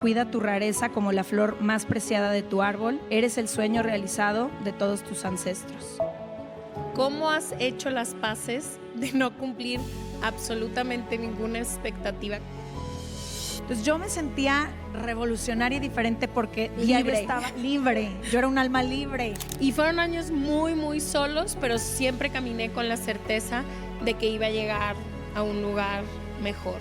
Cuida tu rareza como la flor más preciada de tu árbol. Eres el sueño realizado de todos tus ancestros. ¿Cómo has hecho las paces de no cumplir absolutamente ninguna expectativa? Entonces yo me sentía revolucionaria y diferente porque Libre. yo estaba libre. Yo era un alma libre. Y fueron años muy solos, pero siempre caminé con la certeza de que iba a llegar a un lugar mejor.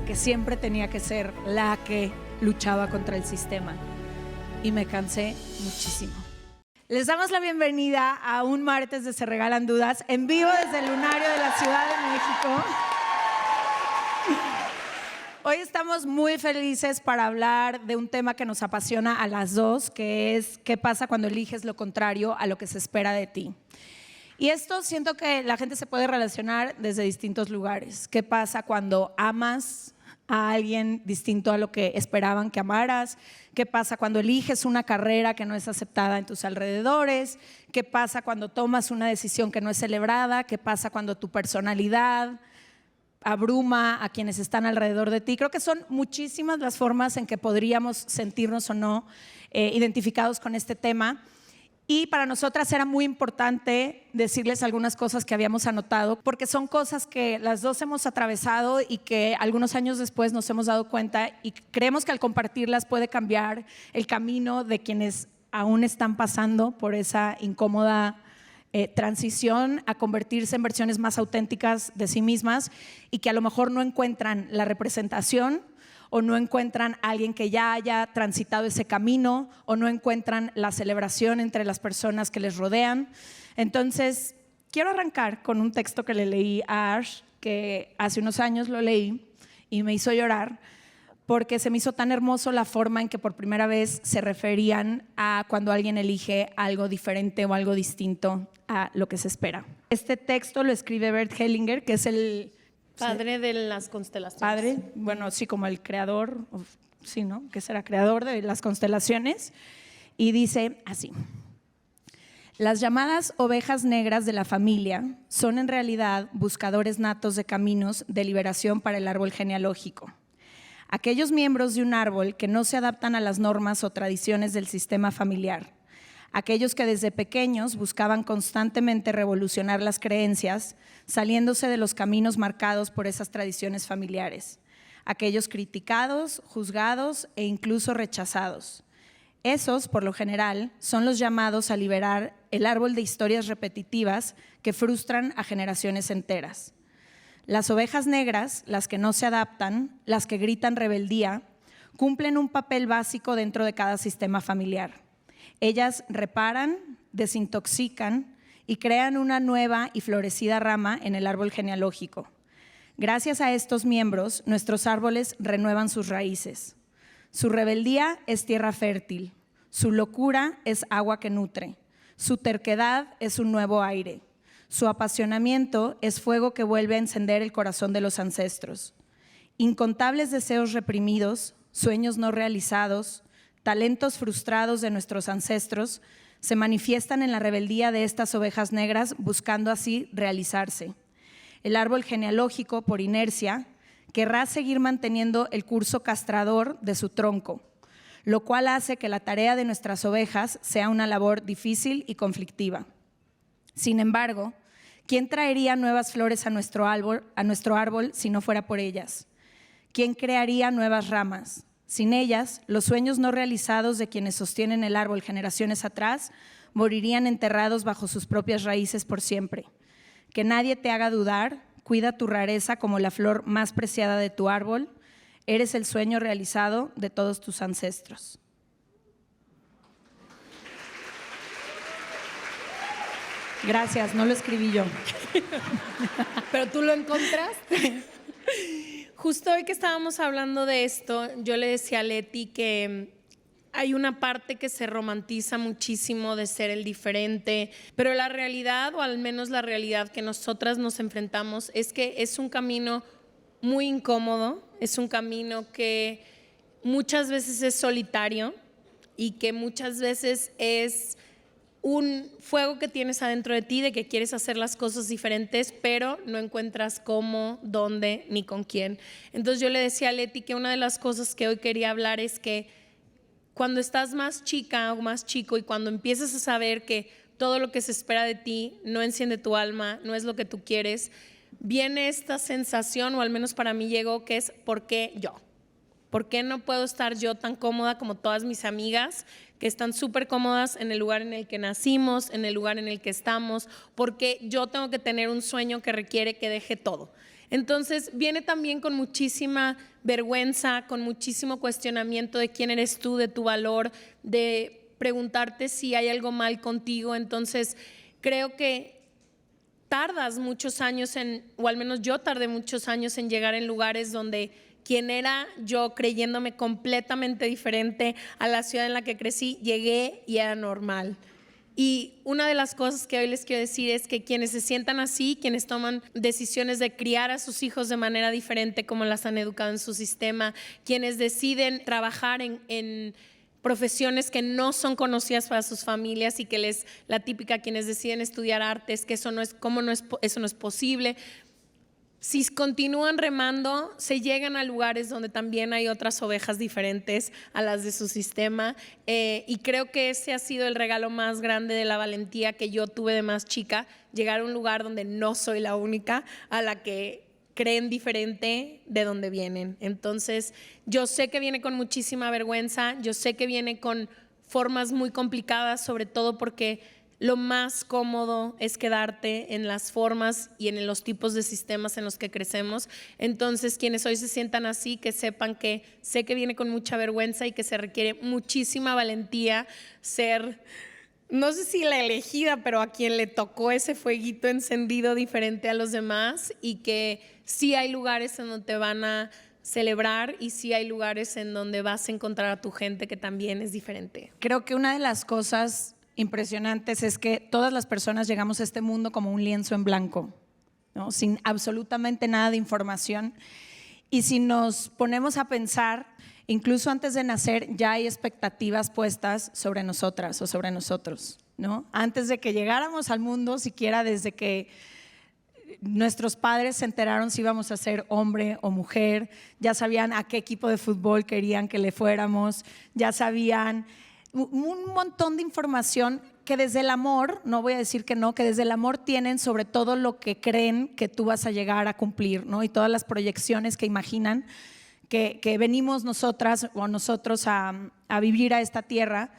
Que siempre tenía que ser la que luchaba contra el sistema. Y me cansé muchísimo. Les damos la bienvenida a un martes de Se Regalan Dudas, en vivo desde el Lunario de la Ciudad de México. Hoy estamos muy felices para hablar de un tema que nos apasiona a las dos, que es qué pasa cuando eliges lo contrario a lo que se espera de ti. Y esto siento que la gente se puede relacionar desde distintos lugares. ¿Qué pasa cuando amas a alguien distinto a lo que esperaban que amaras? ¿Qué pasa cuando eliges una carrera que no es aceptada en tus alrededores? ¿Qué pasa cuando tomas una decisión que no es celebrada? ¿Qué pasa cuando tu personalidad abruma a quienes están alrededor de ti? Creo que son muchísimas las formas en que podríamos sentirnos o no identificados con este tema. Y para nosotras era muy importante decirles algunas cosas que habíamos anotado, porque son cosas que las dos hemos atravesado y que algunos años después nos hemos dado cuenta, y creemos que al compartirlas puede cambiar el camino de quienes aún están pasando por esa incómoda transición a convertirse en versiones más auténticas de sí mismas, y que a lo mejor no encuentran la representación o no encuentran a alguien que ya haya transitado ese camino, o no encuentran la celebración entre las personas que les rodean. Entonces, quiero arrancar con un texto que le leí a Ash, que hace unos años lo leí y me hizo llorar, porque se me hizo tan hermoso la forma en que por primera vez se referían a cuando alguien elige algo diferente o algo distinto a lo que se espera. Este texto lo escribe Bert Hellinger, que es el Padre de las constelaciones. Padre, bueno, sí, como el creador, sí, ¿no? Que será creador de las constelaciones. Y dice así: las llamadas ovejas negras de la familia son en realidad buscadores natos de caminos de liberación para el árbol genealógico. Aquellos miembros de un árbol que no se adaptan a las normas o tradiciones del sistema familiar. Aquellos que desde pequeños buscaban constantemente revolucionar las creencias, saliéndose de los caminos marcados por esas tradiciones familiares. Aquellos criticados, juzgados e incluso rechazados. Esos, por lo general, son los llamados a liberar el árbol de historias repetitivas que frustran a generaciones enteras. Las ovejas negras, las que no se adaptan, las que gritan rebeldía, cumplen un papel básico dentro de cada sistema familiar. Ellas reparan, desintoxican y crean una nueva y florecida rama en el árbol genealógico. Gracias a estos miembros, nuestros árboles renuevan sus raíces. Su rebeldía es tierra fértil, su locura es agua que nutre, su terquedad es un nuevo aire, su apasionamiento es fuego que vuelve a encender el corazón de los ancestros. Incontables deseos reprimidos, sueños no realizados, talentos frustrados de nuestros ancestros se manifiestan en la rebeldía de estas ovejas negras, buscando así realizarse. El árbol genealógico, por inercia, querrá seguir manteniendo el curso castrador de su tronco, lo cual hace que la tarea de nuestras ovejas sea una labor difícil y conflictiva. Sin embargo, ¿quién traería nuevas flores a nuestro árbol si no fuera por ellas? ¿Quién crearía nuevas ramas? Sin ellas, los sueños no realizados de quienes sostienen el árbol generaciones atrás morirían enterrados bajo sus propias raíces por siempre. Que nadie te haga dudar, cuida tu rareza como la flor más preciada de tu árbol. Eres el sueño realizado de todos tus ancestros. Gracias, no lo escribí yo. Pero tú lo encontraste. Justo hoy que estábamos hablando de esto, yo le decía a Leti que hay una parte que se romantiza muchísimo de ser el diferente, pero la realidad, o al menos la realidad que nosotras nos enfrentamos, es que es un camino muy incómodo, es un camino que muchas veces es solitario y que muchas veces es un fuego que tienes adentro de ti de que quieres hacer las cosas diferentes, pero no encuentras cómo, dónde, ni con quién. Entonces yo le decía a Leti que una de las cosas que hoy quería hablar es que cuando estás más chica o más chico y cuando empiezas a saber que todo lo que se espera de ti no enciende tu alma, no es lo que tú quieres, viene esta sensación, o al menos para mí llegó, que es ¿por qué yo? ¿Por qué no puedo estar yo tan cómoda como todas mis amigas que están súper cómodas en el lugar en el que nacimos, en el lugar en el que estamos? ¿Por qué yo tengo que tener un sueño que requiere que deje todo? Entonces viene también con muchísima vergüenza, con muchísimo cuestionamiento de quién eres tú, de tu valor, de preguntarte si hay algo mal contigo. Entonces creo que tardas muchos años o al menos yo tardé muchos años en llegar en lugares donde quien era yo, creyéndome completamente diferente a la ciudad en la que crecí, llegué y era normal. Y una de las cosas que hoy les quiero decir es que quienes se sientan así, quienes toman decisiones de criar a sus hijos de manera diferente como las han educado en su sistema, quienes deciden trabajar en profesiones que no son conocidas para sus familias y que la típica, quienes deciden estudiar artes, que eso no es posible. Si continúan remando, se llegan a lugares donde también hay otras ovejas diferentes a las de su sistema, y creo que ese ha sido el regalo más grande de la valentía que yo tuve de más chica, llegar a un lugar donde no soy la única a la que creen diferente de donde vienen. Entonces yo sé que viene con muchísima vergüenza, yo sé que viene con formas muy complicadas, sobre todo porque lo más cómodo es quedarte en las formas y en los tipos de sistemas en los que crecemos. Entonces, quienes hoy se sientan así, que sepan que sé que viene con mucha vergüenza y que se requiere muchísima valentía ser, no sé si la elegida, pero a quien le tocó ese fueguito encendido diferente a los demás, y que sí hay lugares en donde te van a celebrar y sí hay lugares en donde vas a encontrar a tu gente que también es diferente. Creo que una de las cosas impresionantes es que todas las personas llegamos a este mundo como un lienzo en blanco, ¿no? Sin absolutamente nada de información. Y si nos ponemos a pensar, incluso antes de nacer ya hay expectativas puestas sobre nosotras o sobre nosotros, ¿no? Antes de que llegáramos al mundo, siquiera desde que nuestros padres se enteraron si íbamos a ser hombre o mujer, ya sabían a qué equipo de fútbol querían que le fuéramos, ya sabían un montón de información que desde el amor, no voy a decir que no, que desde el amor tienen sobre todo lo que creen que tú vas a llegar a cumplir, ¿no? Y todas las proyecciones que imaginan que venimos nosotras o nosotros a vivir a esta tierra.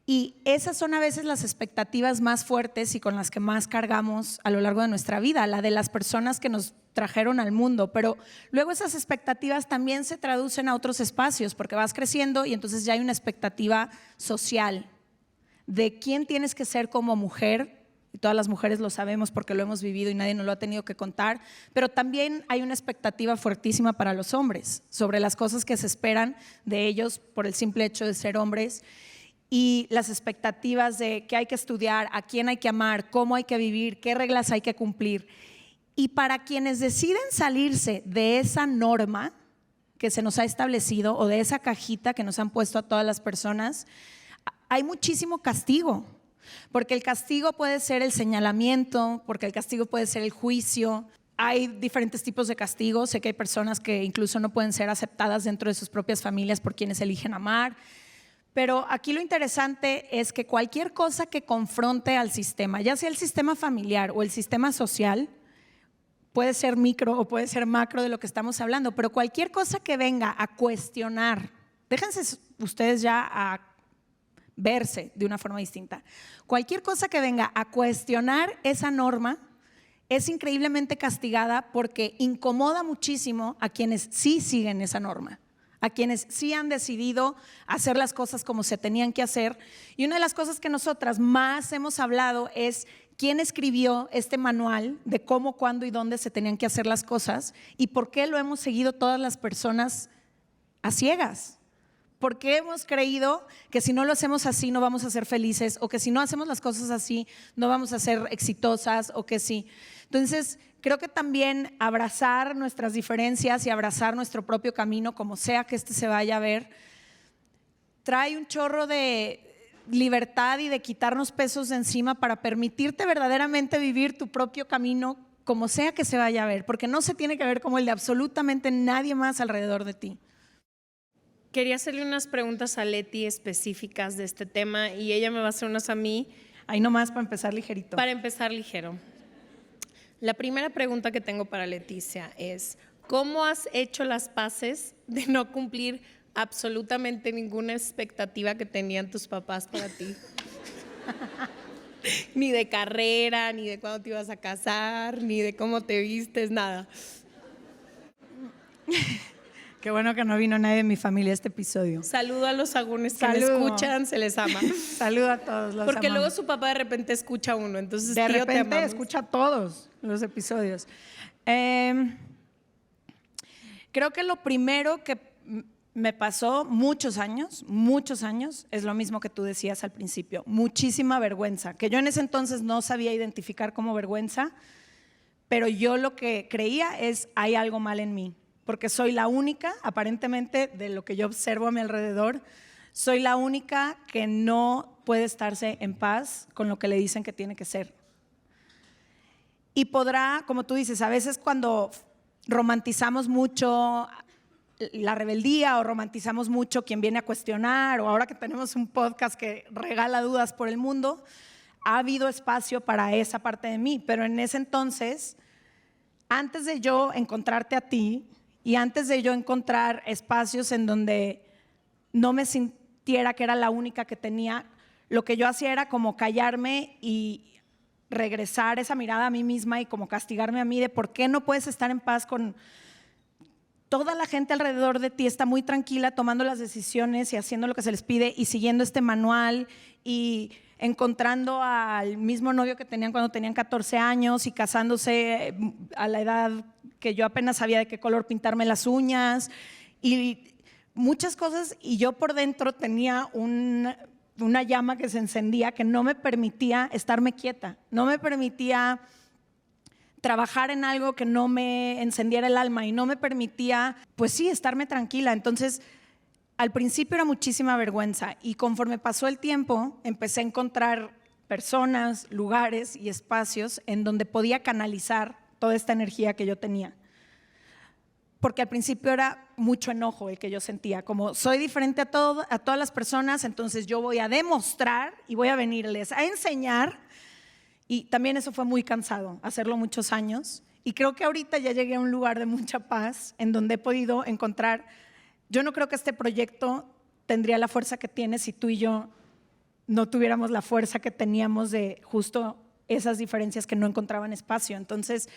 Y esas son a veces las expectativas más fuertes y con las que más cargamos a lo largo de nuestra vida, la de las personas que nos trajeron al mundo, pero luego esas expectativas también se traducen a otros espacios porque vas creciendo y entonces ya hay una expectativa social de quién tienes que ser como mujer, y todas las mujeres lo sabemos porque lo hemos vivido y nadie nos lo ha tenido que contar, pero también hay una expectativa fuertísima para los hombres sobre las cosas que se esperan de ellos por el simple hecho de ser hombres. Y las expectativas de qué hay que estudiar, a quién hay que amar, cómo hay que vivir, qué reglas hay que cumplir. Y para quienes deciden salirse de esa norma que se nos ha establecido o de esa cajita que nos han puesto a todas las personas, hay muchísimo castigo. Porque el castigo puede ser el señalamiento, porque el castigo puede ser el juicio. Hay diferentes tipos de castigos. Sé que hay personas que incluso no pueden ser aceptadas dentro de sus propias familias por quienes eligen amar. Pero aquí lo interesante es que cualquier cosa que confronte al sistema, ya sea el sistema familiar o el sistema social, puede ser micro o puede ser macro de lo que estamos hablando, pero cualquier cosa que venga a cuestionar, déjense ustedes ya a verse de una forma distinta, cualquier cosa que venga a cuestionar esa norma es increíblemente castigada porque incomoda muchísimo a quienes sí siguen esa norma, a quienes sí han decidido hacer las cosas como se tenían que hacer. Y una de las cosas que nosotras más hemos hablado es quién escribió este manual de cómo, cuándo y dónde se tenían que hacer las cosas y por qué lo hemos seguido todas las personas a ciegas. ¿Por qué hemos creído que si no lo hacemos así no vamos a ser felices, o que si no hacemos las cosas así no vamos a ser exitosas, o que sí? Entonces, creo que también abrazar nuestras diferencias y abrazar nuestro propio camino, como sea que este se vaya a ver, trae un chorro de libertad y de quitarnos pesos de encima para permitirte verdaderamente vivir tu propio camino, como sea que se vaya a ver, porque no se tiene que ver como el de absolutamente nadie más alrededor de ti. Quería hacerle unas preguntas a Leti específicas de este tema y ella me va a hacer unas a mí. Ahí nomás para empezar ligerito. Para empezar ligero. La primera pregunta que tengo para Leticia es, ¿cómo has hecho las paces de no cumplir absolutamente ninguna expectativa que tenían tus papás para ti? Ni de carrera, ni de cuándo te ibas a casar, ni de cómo te vistes, nada. Qué bueno que no vino nadie de mi familia a este episodio. Saludo a los agunes que me escuchan, se les ama. Saludo a todos, los Porque amamos. luego su papá de repente escucha a uno, entonces de tío, te repente amamos. escucha todos los episodios. Creo que lo primero que me pasó muchos años, es lo mismo que tú decías al principio, muchísima vergüenza, que yo en ese entonces no sabía identificar como vergüenza, pero yo lo que creía es, hay algo mal en mí, porque soy la única, aparentemente, de lo que yo observo a mi alrededor, soy la única que no puede estarse en paz con lo que le dicen que tiene que ser. Y podrá, como tú dices, a veces cuando romantizamos mucho la rebeldía o romantizamos mucho quien viene a cuestionar, o ahora que tenemos un podcast que regala dudas por el mundo, ha habido espacio para esa parte de mí, pero en ese entonces, antes de yo encontrarte a ti y antes de yo encontrar espacios en donde no me sintiera que era la única que tenía, lo que yo hacía era como callarme y regresar esa mirada a mí misma y como castigarme a mí de por qué no puedes estar en paz con toda la gente alrededor de ti, está muy tranquila tomando las decisiones y haciendo lo que se les pide y siguiendo este manual y encontrando al mismo novio que tenían cuando tenían 14 años y casándose a la edad que yo apenas sabía de qué color pintarme las uñas y muchas cosas, y yo por dentro tenía una llama que se encendía que no me permitía estarme quieta, no me permitía trabajar en algo que no me encendiera el alma y no me permitía, pues sí, estarme tranquila. Entonces, al principio era muchísima vergüenza y conforme pasó el tiempo, empecé a encontrar personas, lugares y espacios en donde podía canalizar toda esta energía que yo tenía. Porque al principio era mucho enojo el que yo sentía, como soy diferente a todas las personas, entonces yo voy a demostrar y voy a venirles a enseñar. Y también eso fue muy cansado, hacerlo muchos años. Y creo que ahorita ya llegué a un lugar de mucha paz, en donde he podido encontrar, yo no creo que este proyecto tendría la fuerza que tiene si tú y yo no tuviéramos la fuerza que teníamos de justo esas diferencias que no encontraban espacio. Entonces,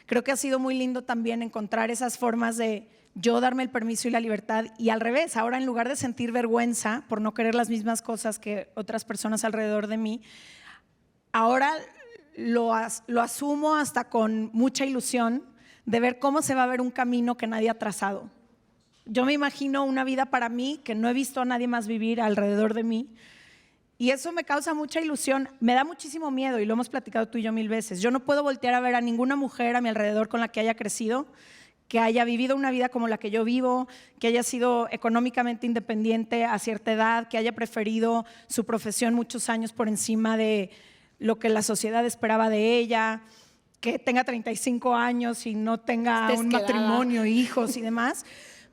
creo que ha sido muy lindo también encontrar esas formas de yo darme el permiso y la libertad. Y al revés, ahora en lugar de sentir vergüenza por no querer las mismas cosas que otras personas alrededor de mí, ahora lo asumo hasta con mucha ilusión de ver cómo se va a ver un camino que nadie ha trazado. Yo me imagino una vida para mí que no he visto a nadie más vivir alrededor de mí y eso me causa mucha ilusión. Me da muchísimo miedo y lo hemos platicado tú y yo 1000 veces. Yo no puedo voltear a ver a ninguna mujer a mi alrededor con la que haya crecido, que haya vivido una vida como la que yo vivo, que haya sido económicamente independiente a cierta edad, que haya preferido su profesión muchos años por encima de lo que la sociedad esperaba de ella, que tenga 35 años y no tenga un matrimonio, hijos y demás.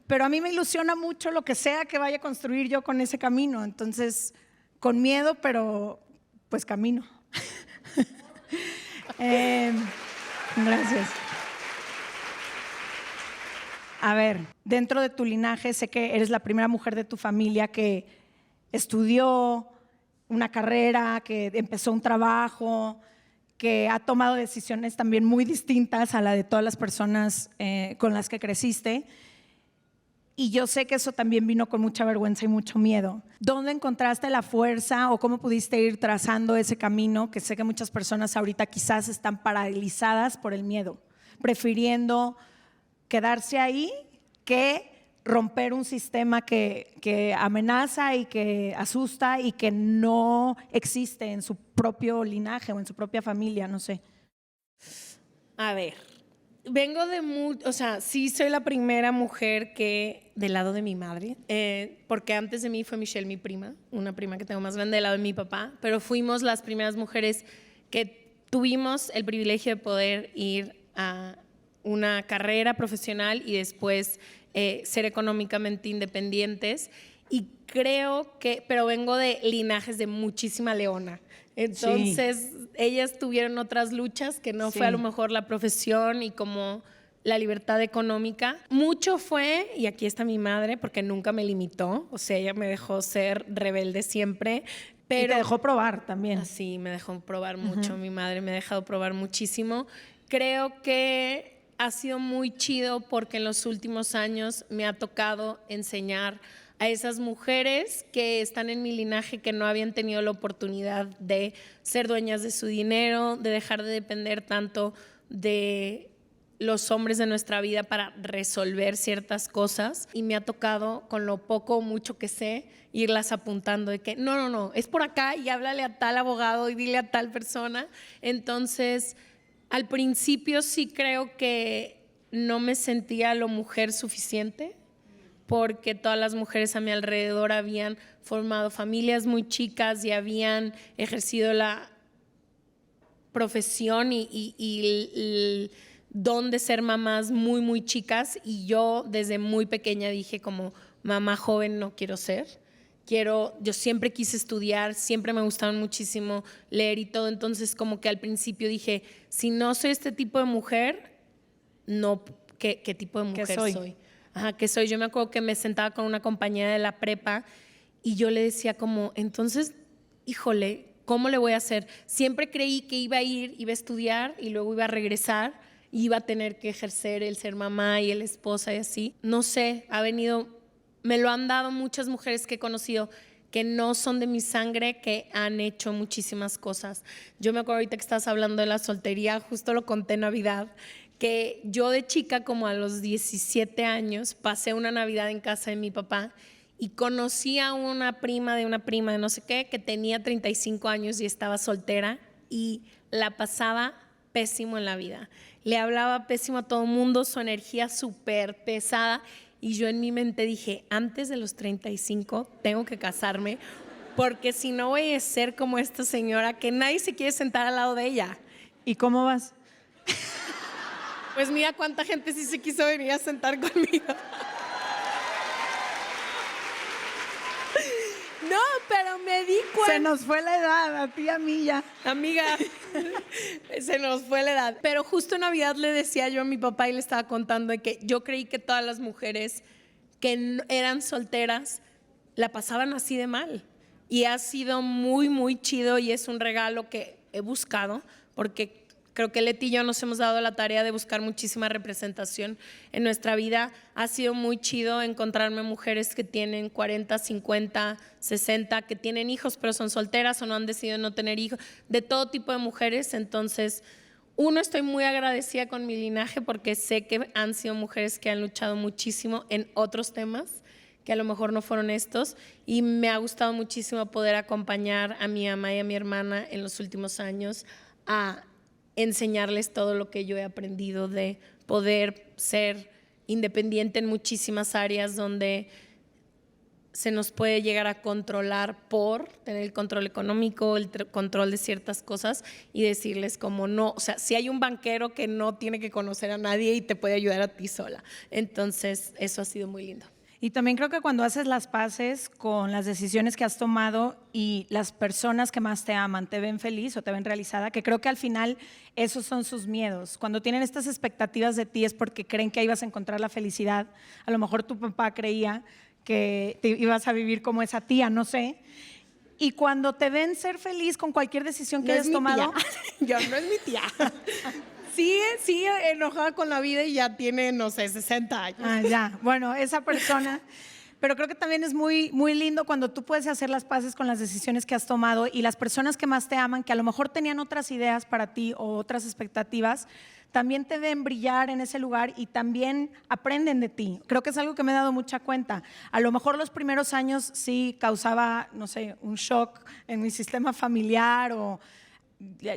Pero a mí me ilusiona mucho lo que sea que vaya a construir yo con ese camino. Entonces, con miedo, pero pues camino. Gracias. A ver, dentro de tu linaje sé que eres la primera mujer de tu familia que estudió una carrera, que empezó un trabajo, que ha tomado decisiones también muy distintas a la de todas las personas con las que creciste. Y yo sé que eso también vino con mucha vergüenza y mucho miedo. ¿Dónde encontraste la fuerza o cómo pudiste ir trazando ese camino? Que sé que muchas personas ahorita quizás están paralizadas por el miedo, prefiriendo quedarse ahí que romper un sistema que amenaza y que asusta y que no existe en su propio linaje o en su propia familia, no sé. A ver, Vengo de o sea, sí soy la primera mujer que, del lado de mi madre, porque antes de mí fue Michelle, mi prima, una prima que tengo más grande del lado de mi papá, pero fuimos las primeras mujeres que tuvimos el privilegio de poder ir a una carrera profesional y después ser económicamente independientes. Y creo que, pero vengo de linajes de muchísima leona. Entonces, ellas tuvieron otras luchas que no fue a lo mejor la profesión y como la libertad económica. Mucho fue, y aquí está mi madre, porque nunca me limitó, o sea, ella me dejó ser rebelde siempre. Pero, y te dejó probar también. Sí, me dejó probar mucho. Mi madre me ha dejado probar muchísimo. Creo que ha sido muy chido porque en los últimos años me ha tocado enseñar a esas mujeres que están en mi linaje que no habían tenido la oportunidad de ser dueñas de su dinero, de dejar de depender tanto de los hombres de nuestra vida para resolver ciertas cosas, y me ha tocado, con lo poco o mucho que sé, irlas apuntando de que no, es por acá y háblale a tal abogado y dile a tal persona. Entonces, al principio sí creo que no me sentía lo mujer suficiente, porque todas las mujeres a mi alrededor habían formado familias muy chicas y habían ejercido la profesión y el don de ser mamás muy, muy chicas, y yo desde muy pequeña dije como mamá joven no quiero ser. Yo siempre quise estudiar, siempre me gustaban muchísimo leer y todo, entonces como que al principio dije, si no soy este tipo de mujer, no, ¿qué tipo de mujer soy? ¿Qué soy? Yo me acuerdo que me sentaba con una compañera de la prepa y yo le decía como, entonces, híjole, ¿cómo le voy a hacer? Siempre creí que iba a estudiar y luego iba a regresar y iba a tener que ejercer el ser mamá y el esposa y así. No sé, me lo han dado muchas mujeres que he conocido que no son de mi sangre, que han hecho muchísimas cosas. Yo me acuerdo ahorita que estás hablando de la soltería, justo lo conté en Navidad, que yo de chica, como a los 17 años, pasé una Navidad en casa de mi papá y conocí a una prima de no sé qué, que tenía 35 años y estaba soltera y la pasaba pésimo en la vida. Le hablaba pésimo a todo el mundo, su energía súper pesada, y yo en mi mente dije, antes de los 35 tengo que casarme, porque si no voy a ser como esta señora que nadie se quiere sentar al lado de ella. ¿Y cómo vas? Pues mira cuánta gente sí se quiso venir a sentar conmigo. No, pero me di cuenta. Se nos fue la edad, a ti y a mí ya. Amiga, se nos fue la edad. Pero justo en Navidad le decía yo a mi papá y le estaba contando de que yo creí que todas las mujeres que eran solteras la pasaban así de mal. Y ha sido muy, muy chido y es un regalo que he buscado, porque creo que Leti y yo nos hemos dado la tarea de buscar muchísima representación en nuestra vida. Ha sido muy chido encontrarme mujeres que tienen 40, 50, 60, que tienen hijos pero son solteras o no han decidido no tener hijos, de todo tipo de mujeres. Entonces, estoy muy agradecida con mi linaje porque sé que han sido mujeres que han luchado muchísimo en otros temas que a lo mejor no fueron estos, y me ha gustado muchísimo poder acompañar a mi mamá y a mi hermana en los últimos años a enseñarles todo lo que yo he aprendido de poder ser independiente en muchísimas áreas donde se nos puede llegar a controlar por tener el control económico, el control de ciertas cosas, y decirles como no, o sea, si hay un banquero que no tiene que conocer a nadie y te puede ayudar a ti sola. Entonces, eso ha sido muy lindo. Y también creo que cuando haces las paces con las decisiones que has tomado y las personas que más te aman te ven feliz o te ven realizada, que creo que al final esos son sus miedos. Cuando tienen estas expectativas de ti es porque creen que ahí vas a encontrar la felicidad. A lo mejor tu papá creía que te ibas a vivir como esa tía, no sé. Y cuando te ven ser feliz con cualquier decisión que hayas tomado… Yo no es mi tía. Sí, enojada con la vida y ya tiene, no sé, 60 años. Ya. Bueno, esa persona. Pero creo que también es muy, muy lindo cuando tú puedes hacer las paces con las decisiones que has tomado y las personas que más te aman, que a lo mejor tenían otras ideas para ti o otras expectativas, también te ven brillar en ese lugar y también aprenden de ti. Creo que es algo que me he dado mucha cuenta. A lo mejor los primeros años sí causaba, no sé, un shock en mi sistema familiar o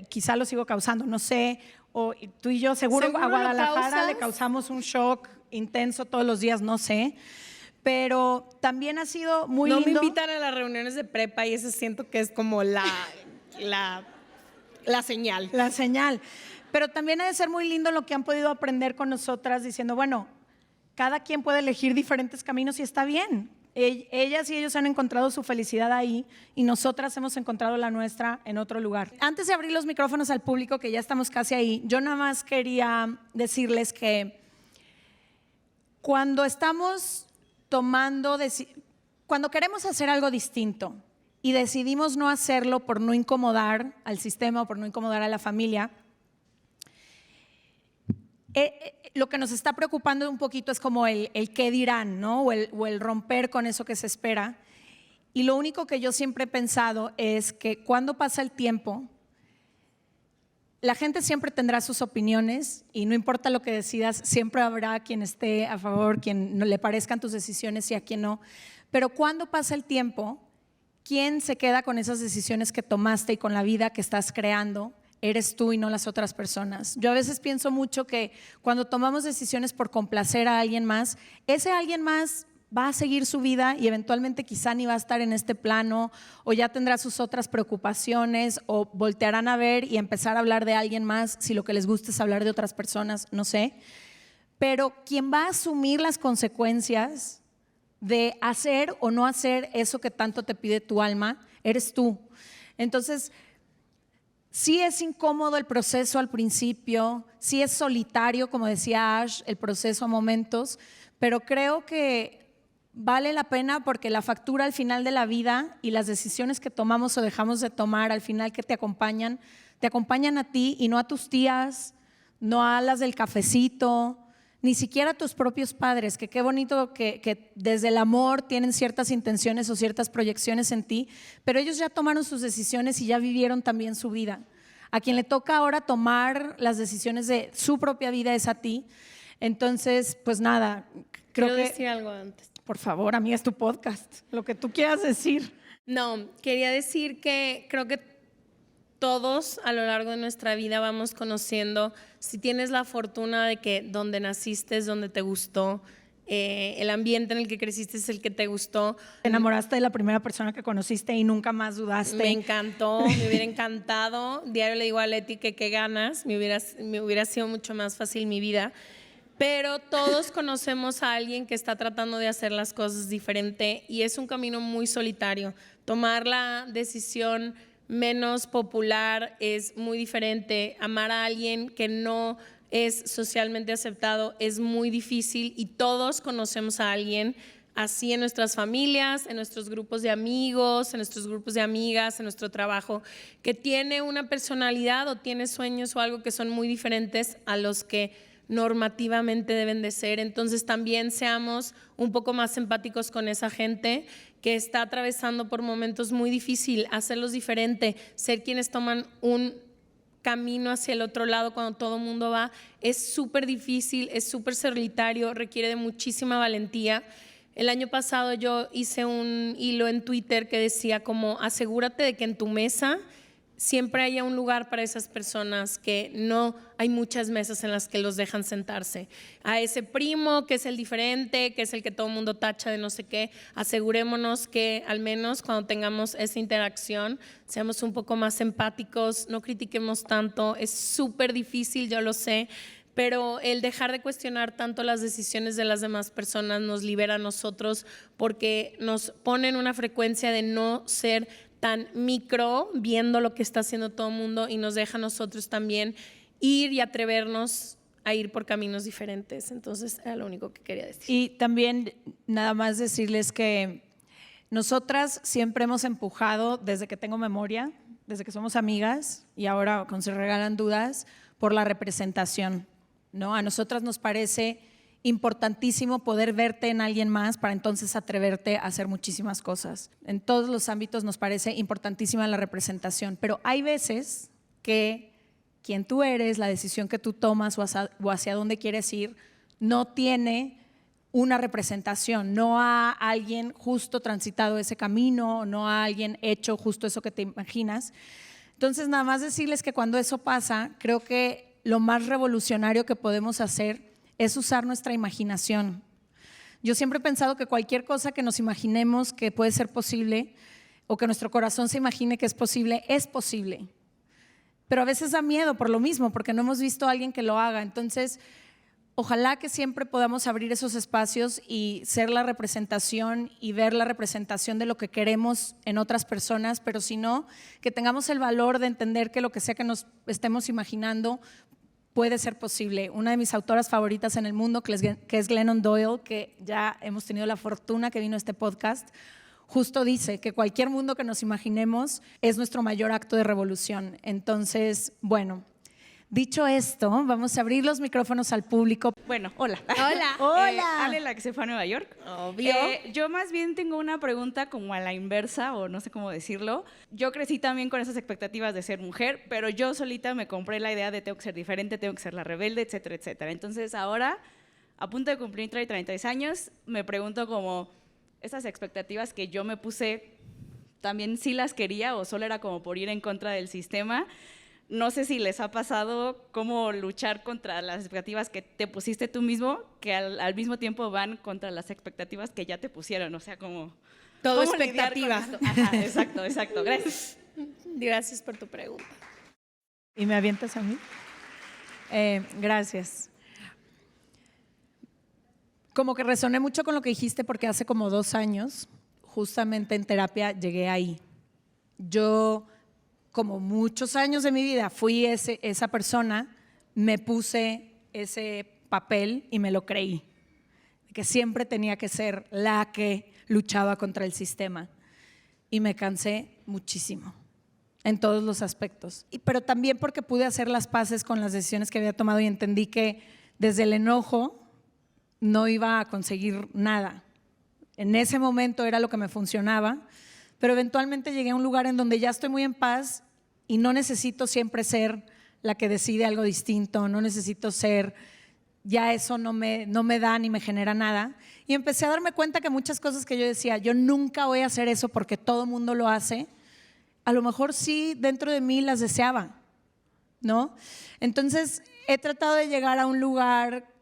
quizá lo sigo causando, no sé, o tú y yo seguro a Guadalajara le causamos un shock intenso todos los días, no sé, pero también ha sido muy lindo. No me invitan a las reuniones de prepa y eso siento que es como la señal. La señal. Pero también ha de ser muy lindo lo que han podido aprender con nosotras diciendo, bueno, cada quien puede elegir diferentes caminos y está bien. Ellas y ellos han encontrado su felicidad ahí y nosotras hemos encontrado la nuestra en otro lugar. Antes de abrir los micrófonos al público, que ya estamos casi ahí, yo nada más quería decirles que cuando estamos cuando queremos hacer algo distinto y decidimos no hacerlo por no incomodar al sistema o por no incomodar a la familia, lo que nos está preocupando un poquito es como el qué dirán, ¿no? O el romper con eso que se espera. Y lo único que yo siempre he pensado es que cuando pasa el tiempo, la gente siempre tendrá sus opiniones y no importa lo que decidas, siempre habrá quien esté a favor, quien no le parezcan tus decisiones y a quien no. Pero cuando pasa el tiempo, ¿quién se queda con esas decisiones que tomaste y con la vida que estás creando? Eres tú y no las otras personas. Yo a veces pienso mucho que cuando tomamos decisiones por complacer a alguien más, ese alguien más va a seguir su vida y eventualmente quizá ni va a estar en este plano o ya tendrá sus otras preocupaciones o voltearán a ver y empezar a hablar de alguien más si lo que les gusta es hablar de otras personas, no sé. Pero quien va a asumir las consecuencias de hacer o no hacer eso que tanto te pide tu alma, eres tú. Entonces, sí es incómodo el proceso al principio, sí es solitario, como decía Ash, el proceso a momentos, pero creo que vale la pena porque la factura al final de la vida y las decisiones que tomamos o dejamos de tomar al final que te acompañan a ti y no a tus tías, no a las del cafecito, ni siquiera a tus propios padres, que qué bonito que desde el amor tienen ciertas intenciones o ciertas proyecciones en ti, pero ellos ya tomaron sus decisiones y ya vivieron también su vida. A quien le toca ahora tomar las decisiones de su propia vida es a ti. Entonces, pues nada, Quiero decir algo antes. Por favor, amiga, es tu podcast, lo que tú quieras decir. No, quería decir que creo que todos a lo largo de nuestra vida vamos conociendo, si tienes la fortuna de que donde naciste es donde te gustó, el ambiente en el que creciste es el que te gustó. Te enamoraste de la primera persona que conociste y nunca más dudaste. Me encantó, me hubiera encantado. Diario le digo a Leti que qué ganas, me hubiera sido mucho más fácil mi vida. Pero todos conocemos a alguien que está tratando de hacer las cosas diferente y es un camino muy solitario. Tomar la decisión menos popular es muy diferente. Amar a alguien que no es socialmente aceptado es muy difícil y todos conocemos a alguien así en nuestras familias, en nuestros grupos de amigos, en nuestros grupos de amigas, en nuestro trabajo, que tiene una personalidad o tiene sueños o algo que son muy diferentes a los que normativamente deben de ser. Entonces también seamos un poco más empáticos con esa gente que está atravesando por momentos muy difíciles, hacerlos diferente, ser quienes toman un camino hacia el otro lado cuando todo el mundo va, es súper difícil, es súper solitario, requiere de muchísima valentía. El año pasado yo hice un hilo en Twitter que decía como asegúrate de que en tu mesa siempre haya un lugar para esas personas, que no hay muchas mesas en las que los dejan sentarse. A ese primo que es el diferente, que es el que todo el mundo tacha de no sé qué, asegurémonos que al menos cuando tengamos esa interacción seamos un poco más empáticos, no critiquemos tanto. Es súper difícil, yo lo sé, pero el dejar de cuestionar tanto las decisiones de las demás personas nos libera a nosotros porque nos pone en una frecuencia de no ser tan micro, viendo lo que está haciendo todo el mundo y nos deja a nosotros también ir y atrevernos a ir por caminos diferentes. Entonces era lo único que quería decir. Y también nada más decirles que nosotras siempre hemos empujado desde que tengo memoria, desde que somos amigas y ahora con Se Regalan Dudas, por la representación, ¿no? A nosotras nos parece importantísimo poder verte en alguien más para entonces atreverte a hacer muchísimas cosas. En todos los ámbitos nos parece importantísima la representación, pero hay veces que quien tú eres, la decisión que tú tomas o hacia dónde quieres ir, no tiene una representación, no a alguien justo transitado ese camino, no a alguien hecho justo eso que te imaginas. Entonces, nada más decirles que cuando eso pasa, creo que lo más revolucionario que podemos hacer es usar nuestra imaginación. Yo siempre he pensado que cualquier cosa que nos imaginemos que puede ser posible o que nuestro corazón se imagine que es posible. Pero a veces da miedo por lo mismo, porque no hemos visto a alguien que lo haga. Entonces, ojalá que siempre podamos abrir esos espacios y ser la representación y ver la representación de lo que queremos en otras personas, pero si no, que tengamos el valor de entender que lo que sea que nos estemos imaginando puede ser posible. Una de mis autoras favoritas en el mundo, que es Glennon Doyle, que ya hemos tenido la fortuna que vino a este podcast, justo dice que cualquier mundo que nos imaginemos es nuestro mayor acto de revolución. Entonces, bueno, dicho esto, vamos a abrir los micrófonos al público. Bueno, hola. Hola. Hola. Ale, la que se fue a Nueva York. Obvio. Yo más bien tengo una pregunta como a la inversa, o no sé cómo decirlo. Yo crecí también con esas expectativas de ser mujer, pero yo solita me compré la idea de tengo que ser diferente, tengo que ser la rebelde, etcétera, etcétera. Entonces ahora, a punto de cumplir 36 años, me pregunto como, esas expectativas que yo me puse, ¿también sí las quería o solo era como por ir en contra del sistema? No sé si les ha pasado cómo luchar contra las expectativas que te pusiste tú mismo, que al mismo tiempo van contra las expectativas que ya te pusieron, o sea, como… Todo ¿cómo lidiar con expectativa. esto? Ajá, exacto, gracias. Gracias por tu pregunta. ¿Y me avientas a mí? Gracias. Como que resoné mucho con lo que dijiste porque hace como 2 años, justamente en terapia, llegué ahí. Yo, como muchos años de mi vida, fui esa persona, me puse ese papel y me lo creí. Que siempre tenía que ser la que luchaba contra el sistema. Y me cansé muchísimo, en todos los aspectos. Pero también porque pude hacer las paces con las decisiones que había tomado y entendí que desde el enojo no iba a conseguir nada. En ese momento era lo que me funcionaba, pero eventualmente llegué a un lugar en donde ya estoy muy en paz y no necesito siempre ser la que decide algo distinto, no necesito ser, ya eso no me da ni me genera nada. Y empecé a darme cuenta que muchas cosas que yo decía, yo nunca voy a hacer eso porque todo el mundo lo hace, a lo mejor sí dentro de mí las deseaba, ¿no? Entonces he tratado de llegar a un lugar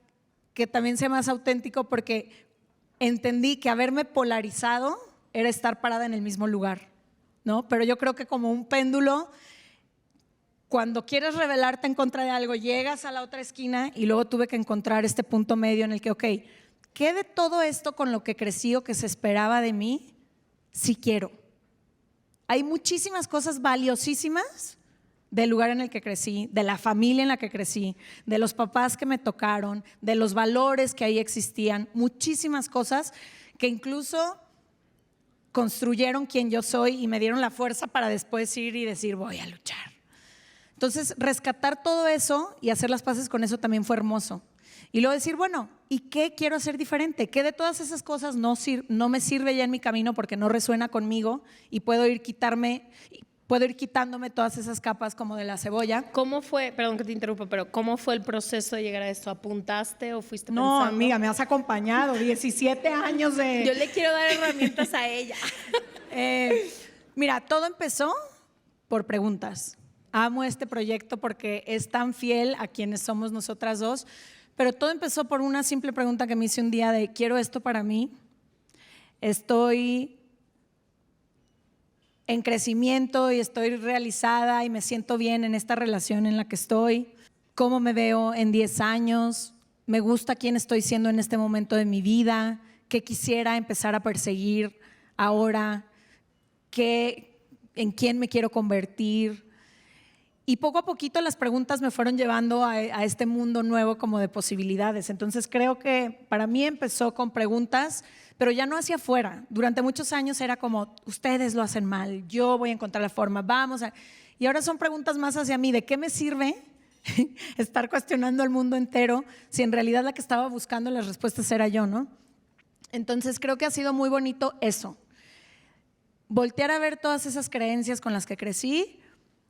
que también sea más auténtico porque entendí que haberme polarizado era estar parada en el mismo lugar, ¿no? Pero yo creo que como un péndulo, cuando quieres rebelarte en contra de algo, llegas a la otra esquina y luego tuve que encontrar este punto medio en el que, ok, ¿qué de todo esto con lo que crecí o que se esperaba de mí sí quiero? Hay muchísimas cosas valiosísimas del lugar en el que crecí, de la familia en la que crecí, de los papás que me tocaron, de los valores que ahí existían, muchísimas cosas que incluso construyeron quien yo soy y me dieron la fuerza para después ir y decir voy a luchar. Entonces, rescatar todo eso y hacer las paces con eso también fue hermoso. Y luego decir, bueno, ¿y qué quiero hacer diferente? ¿Qué de todas esas cosas no me sirve ya en mi camino porque no resuena conmigo y puedo ir quitándome todas esas capas como de la cebolla? ¿Cómo fue, perdón que te interrumpa, pero cómo fue el proceso de llegar a esto? ¿Apuntaste o fuiste pensando? No, amiga, me has acompañado 17 años de… Yo le quiero dar herramientas a ella. Mira, todo empezó por preguntas. Amo este proyecto porque es tan fiel a quienes somos nosotras dos, pero todo empezó por una simple pregunta que me hice un día de ¿quiero esto para mí? Estoy en crecimiento y estoy realizada y me siento bien en esta relación en la que estoy. ¿Cómo me veo en 10 años? ¿Me gusta quién estoy siendo en este momento de mi vida? ¿Qué quisiera empezar a perseguir ahora? ¿En quién me quiero convertir? Y poco a poquito las preguntas me fueron llevando a este mundo nuevo como de posibilidades. Entonces creo que para mí empezó con preguntas, pero ya no hacia afuera. Durante muchos años era como, ustedes lo hacen mal, yo voy a encontrar la forma, vamos a… Y ahora son preguntas más hacia mí, ¿de qué me sirve estar cuestionando al mundo entero si en realidad la que estaba buscando las respuestas era yo, ¿no? Entonces creo que ha sido muy bonito eso. Voltear a ver todas esas creencias con las que crecí,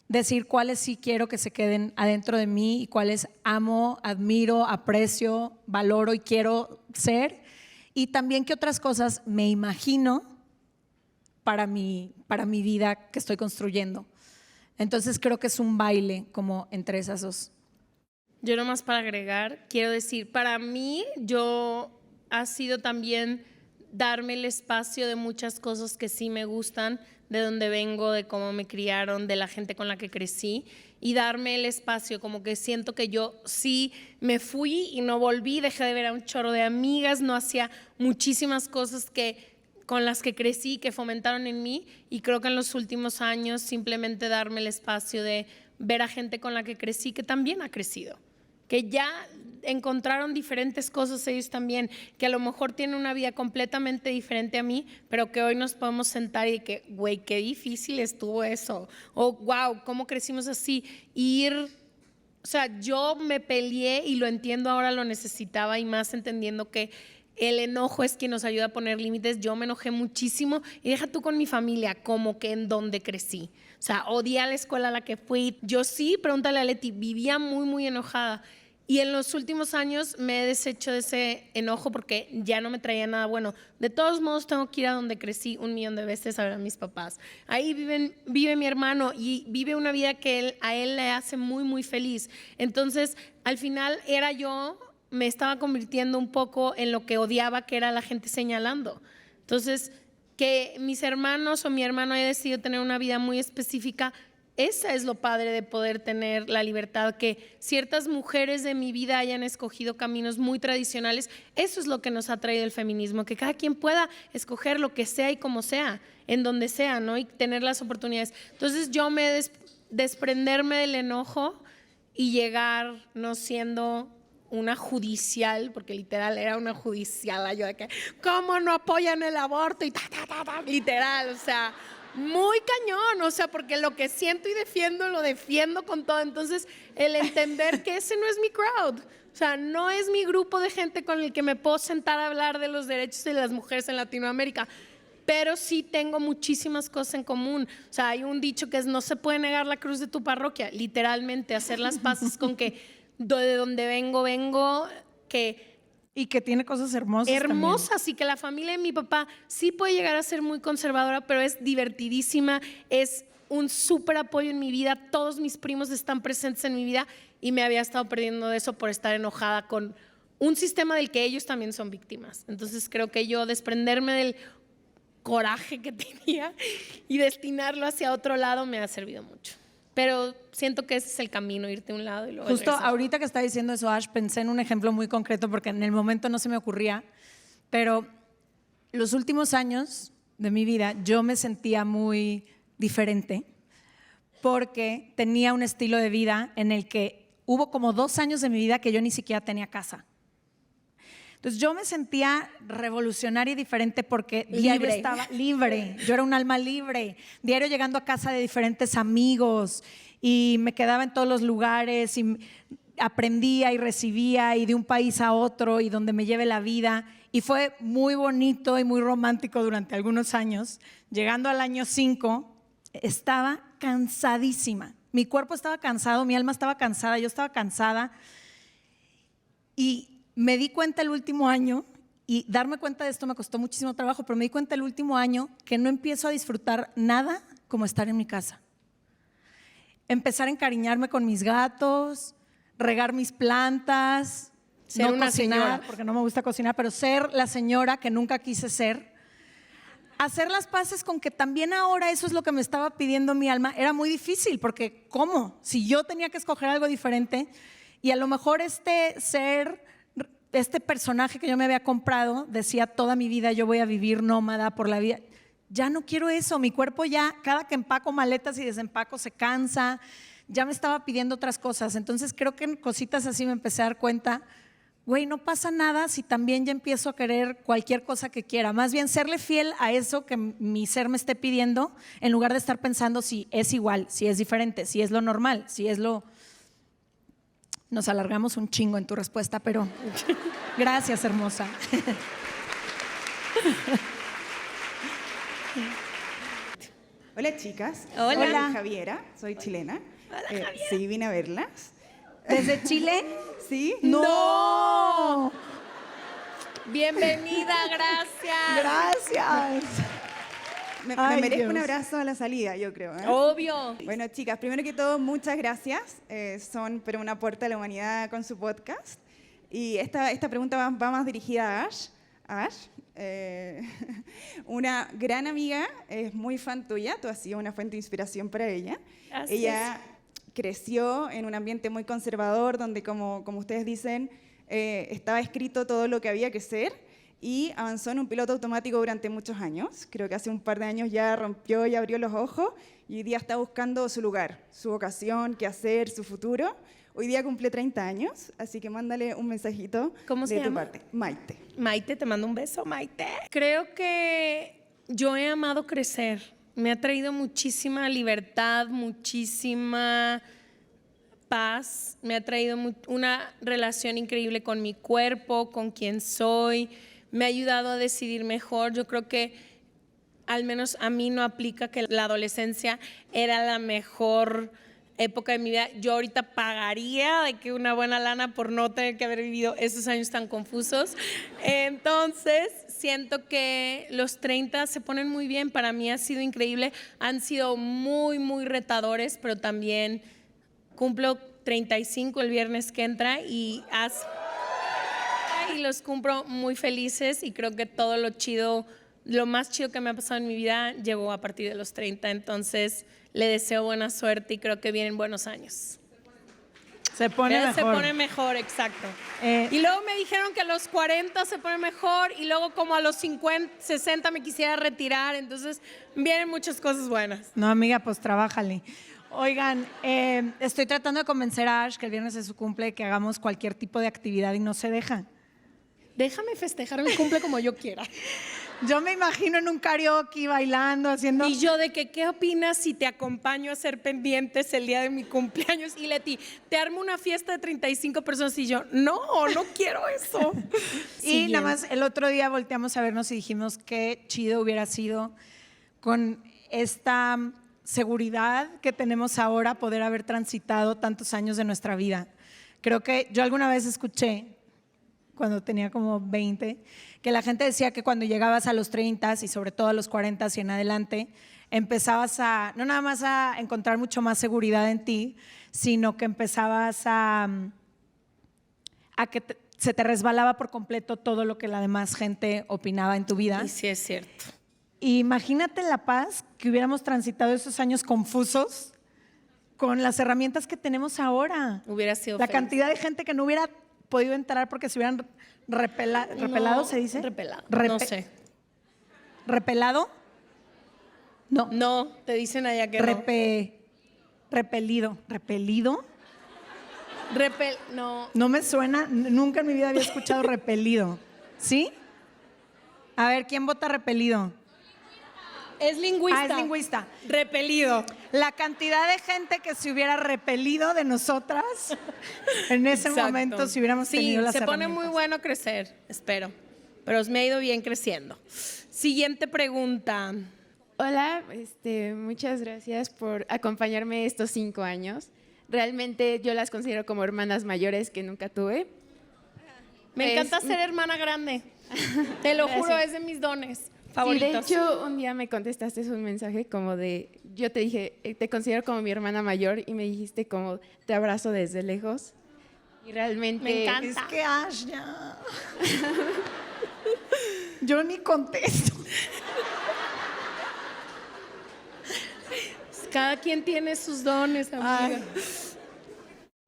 decir cuáles sí quiero que se queden adentro de mí y cuáles amo, admiro, aprecio, valoro y quiero ser, y también qué otras cosas me imagino para mi vida que estoy construyendo. Entonces creo que es un baile como entre esas dos. Yo nomás para agregar, quiero decir, para mí ha sido también darme el espacio de muchas cosas que sí me gustan, de donde vengo, de cómo me criaron, de la gente con la que crecí, y darme el espacio, como que siento que yo sí me fui y no volví, dejé de ver a un chorro de amigas, no hacía muchísimas cosas con las que crecí, que fomentaron en mí, y creo que en los últimos años simplemente darme el espacio de ver a gente con la que crecí que también ha crecido, que ya encontraron diferentes cosas ellos también, que a lo mejor tienen una vida completamente diferente a mí, pero que hoy nos podemos sentar y que, güey, qué difícil estuvo eso, o wow, cómo crecimos así, o sea, yo me peleé y lo entiendo ahora, lo necesitaba, y más entendiendo que el enojo es quien nos ayuda a poner límites. Yo me enojé muchísimo, y deja tú con mi familia, como que en donde crecí. O sea, odié a la escuela a la que fui. Yo sí, pregúntale a Leti, vivía muy, muy enojada. Y en los últimos años me he deshecho de ese enojo porque ya no me traía nada bueno. De todos modos, tengo que ir a donde crecí 1,000,000 de veces a ver a mis papás. Ahí vive mi hermano y vive una vida que a él le hace muy, muy feliz. Entonces, al final me estaba convirtiendo un poco en lo que odiaba, que era la gente señalando. Entonces, que mis hermanos o mi hermano haya decidido tener una vida muy específica, esa es lo padre de poder tener la libertad, que ciertas mujeres de mi vida hayan escogido caminos muy tradicionales. Eso es lo que nos ha traído el feminismo, que cada quien pueda escoger lo que sea y como sea, en donde sea, ¿no? Y tener las oportunidades. Entonces yo desprenderme del enojo y llegar no siendo una judicial, porque literal era una judicial, yo de que, ¿cómo no apoyan el aborto? Y literal, o sea, muy cañón, o sea, porque lo que siento y defiendo, lo defiendo con todo. Entonces, el entender que ese no es mi crowd, o sea, no es mi grupo de gente con el que me puedo sentar a hablar de los derechos de las mujeres en Latinoamérica, pero sí tengo muchísimas cosas en común. O sea, hay un dicho que es: no se puede negar la cruz de tu parroquia. Literalmente, hacer las paces con que de donde vengo, y que tiene cosas hermosas y que la familia de mi papá sí puede llegar a ser muy conservadora, pero es divertidísima, es un súper apoyo en mi vida. Todos mis primos están presentes en mi vida, y me había estado perdiendo de eso por estar enojada con un sistema del que ellos también son víctimas. Entonces creo que yo desprenderme del coraje que tenía y destinarlo hacia otro lado me ha servido mucho. Pero siento que ese es el camino, irte a un lado y luego Justo regresar. ahorita que está diciendo eso, Ash, pensé en un ejemplo muy concreto porque en el momento no se me ocurría, pero los últimos años de mi vida yo me sentía muy diferente porque tenía un estilo de vida en el que hubo como 2 años de mi vida que yo ni siquiera tenía casa. Entonces yo me sentía revolucionaria y diferente porque diario estaba libre, yo era un alma libre, diario llegando a casa de diferentes amigos y me quedaba en todos los lugares y aprendía y recibía y de un país a otro y donde me lleve la vida, y fue muy bonito y muy romántico durante algunos años. Llegando al año 5 estaba cansadísima, mi cuerpo estaba cansado, mi alma estaba cansada, yo estaba cansada, y me di cuenta el último año, y darme cuenta de esto me costó muchísimo trabajo, pero me di cuenta el último año que no empiezo a disfrutar nada como estar en mi casa. Empezar a encariñarme con mis gatos, regar mis plantas, ser una cocinar, señora, porque no me gusta cocinar, pero ser la señora que nunca quise ser. Hacer las paces con que también ahora eso es lo que me estaba pidiendo mi alma. Era muy difícil, porque ¿cómo? Si yo tenía que escoger algo diferente, y a lo mejor este personaje que yo me había comprado decía toda mi vida yo voy a vivir nómada por la vida. Ya no quiero eso, mi cuerpo ya, cada que empaco maletas y desempaco se cansa, ya me estaba pidiendo otras cosas. Entonces creo que en cositas así me empecé a dar cuenta, güey, no pasa nada si también ya empiezo a querer cualquier cosa que quiera. Más bien serle fiel a eso que mi ser me esté pidiendo, en lugar de estar pensando si es igual, si es diferente, si es lo normal, si es lo... Nos alargamos un chingo en tu respuesta, pero gracias, hermosa. Hola, chicas. Hola. Soy Javiera, soy chilena. Sí, vine a verlas. ¿Desde Chile? Sí. ¡No! Bienvenida, gracias. Gracias. Me Ay, merezco un Dios. abrazo a la salida, yo creo. Obvio. Bueno, chicas, primero que todo, muchas gracias. Son pero un aporte a la humanidad con su podcast. Y esta pregunta va más dirigida a Ash. Ash, una gran amiga, es muy fan tuya, tú has sido una fuente de inspiración para ella. Gracias. Ella creció en un ambiente muy conservador, donde, como ustedes dicen, estaba escrito todo lo que había que ser y avanzó en un piloto automático durante muchos años. Creo que hace un par de años ya rompió y abrió los ojos y hoy día está buscando su lugar, su vocación, qué hacer, su futuro. Hoy día cumple 30 años, así que mándale un mensajito ¿Cómo se de tu llama? parte. Maite. Maite, te mando un beso, Maite. Creo que yo he amado crecer. Me ha traído muchísima libertad, muchísima paz. Me ha traído una relación increíble con mi cuerpo, con quien soy. Me ha ayudado a decidir mejor. Yo creo que al menos a mí no aplica que la adolescencia era la mejor época de mi vida. Yo ahorita pagaría de que una buena lana por no tener que haber vivido esos años tan confusos. Entonces, siento que los 30 se ponen muy bien. Para mí ha sido increíble. Han sido muy, muy retadores, pero también cumplo 35 el viernes que entra y los cumplo muy felices y creo que todo lo chido, lo más chido que me ha pasado en mi vida llegó a partir de los 30. Entonces, le deseo buena suerte y creo que vienen buenos años. Se pone mejor. Se pone mejor, exacto. Y luego me dijeron que a los 40 se pone mejor y luego como a los 50, 60 me quisiera retirar. Entonces, vienen muchas cosas buenas. No, amiga, pues trabájale. Oigan, estoy tratando de convencer a Ash que el viernes es su cumple, que hagamos cualquier tipo de actividad y no se deja. Déjame festejar mi cumple como yo quiera. Yo me imagino en un karaoke bailando, haciendo... Y yo de que, ¿qué opinas si te acompaño a hacer pendientes el día de mi cumpleaños? Y Leti, te armo una fiesta de 35 personas y yo, no quiero eso. Y nada más el otro día volteamos a vernos y dijimos qué chido hubiera sido con esta seguridad que tenemos ahora poder haber transitado tantos años de nuestra vida. Creo que yo alguna vez escuché, cuando tenía como 20, que la gente decía que cuando llegabas a los 30 y sobre todo a los 40 y en adelante, empezabas a, no nada más a encontrar mucho más seguridad en ti, sino que empezabas a que se te resbalaba por completo todo lo que la demás gente opinaba en tu vida. Y sí es cierto. Y imagínate la paz que hubiéramos transitado esos años confusos con las herramientas que tenemos ahora. Hubiera sido la feliz. cantidad de gente que no hubiera podido entrar porque se hubieran repelado, ¿se dice? Repelado. No No sé. ¿Repelado? No. No, te dicen allá que Repelido. ¿Repelido? no. No me suena, nunca en mi vida había escuchado repelido. ¿Sí? A ver, ¿quién vota repelido? Es lingüista. Ah, es lingüista. Repelido. La cantidad de gente que se hubiera repelido de nosotras en ese Exacto. momento si hubiéramos tenido las se pone herramientas. muy bueno crecer, espero. Pero me ha ido bien creciendo. Siguiente pregunta. Hola, muchas gracias por acompañarme estos 5 años. Realmente yo las considero como hermanas mayores que nunca tuve. Me Pues, encanta ser hermana grande. Te lo juro, Gracias. es de mis dones Sí, favoritos. de hecho, un día me contestaste un mensaje como de, yo te dije, te considero como mi hermana mayor y me dijiste como, te abrazo desde lejos. Y realmente... Me encanta. Es que Ash, ya. Yo ni contesto. Cada quien tiene sus dones, amiga.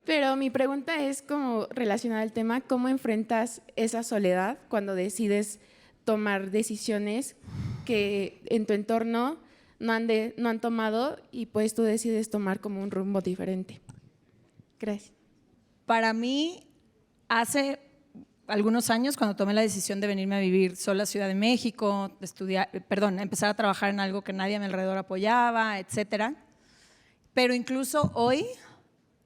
Pero mi pregunta es como relacionada al tema, ¿cómo enfrentas esa soledad cuando decides tomar decisiones que en tu entorno no han tomado y pues tú decides tomar como un rumbo diferente? Gracias. Para mí, hace algunos años, cuando tomé la decisión de venirme a vivir sola a Ciudad de México, empezar a trabajar en algo que nadie a mi alrededor apoyaba, etcétera. Pero incluso hoy,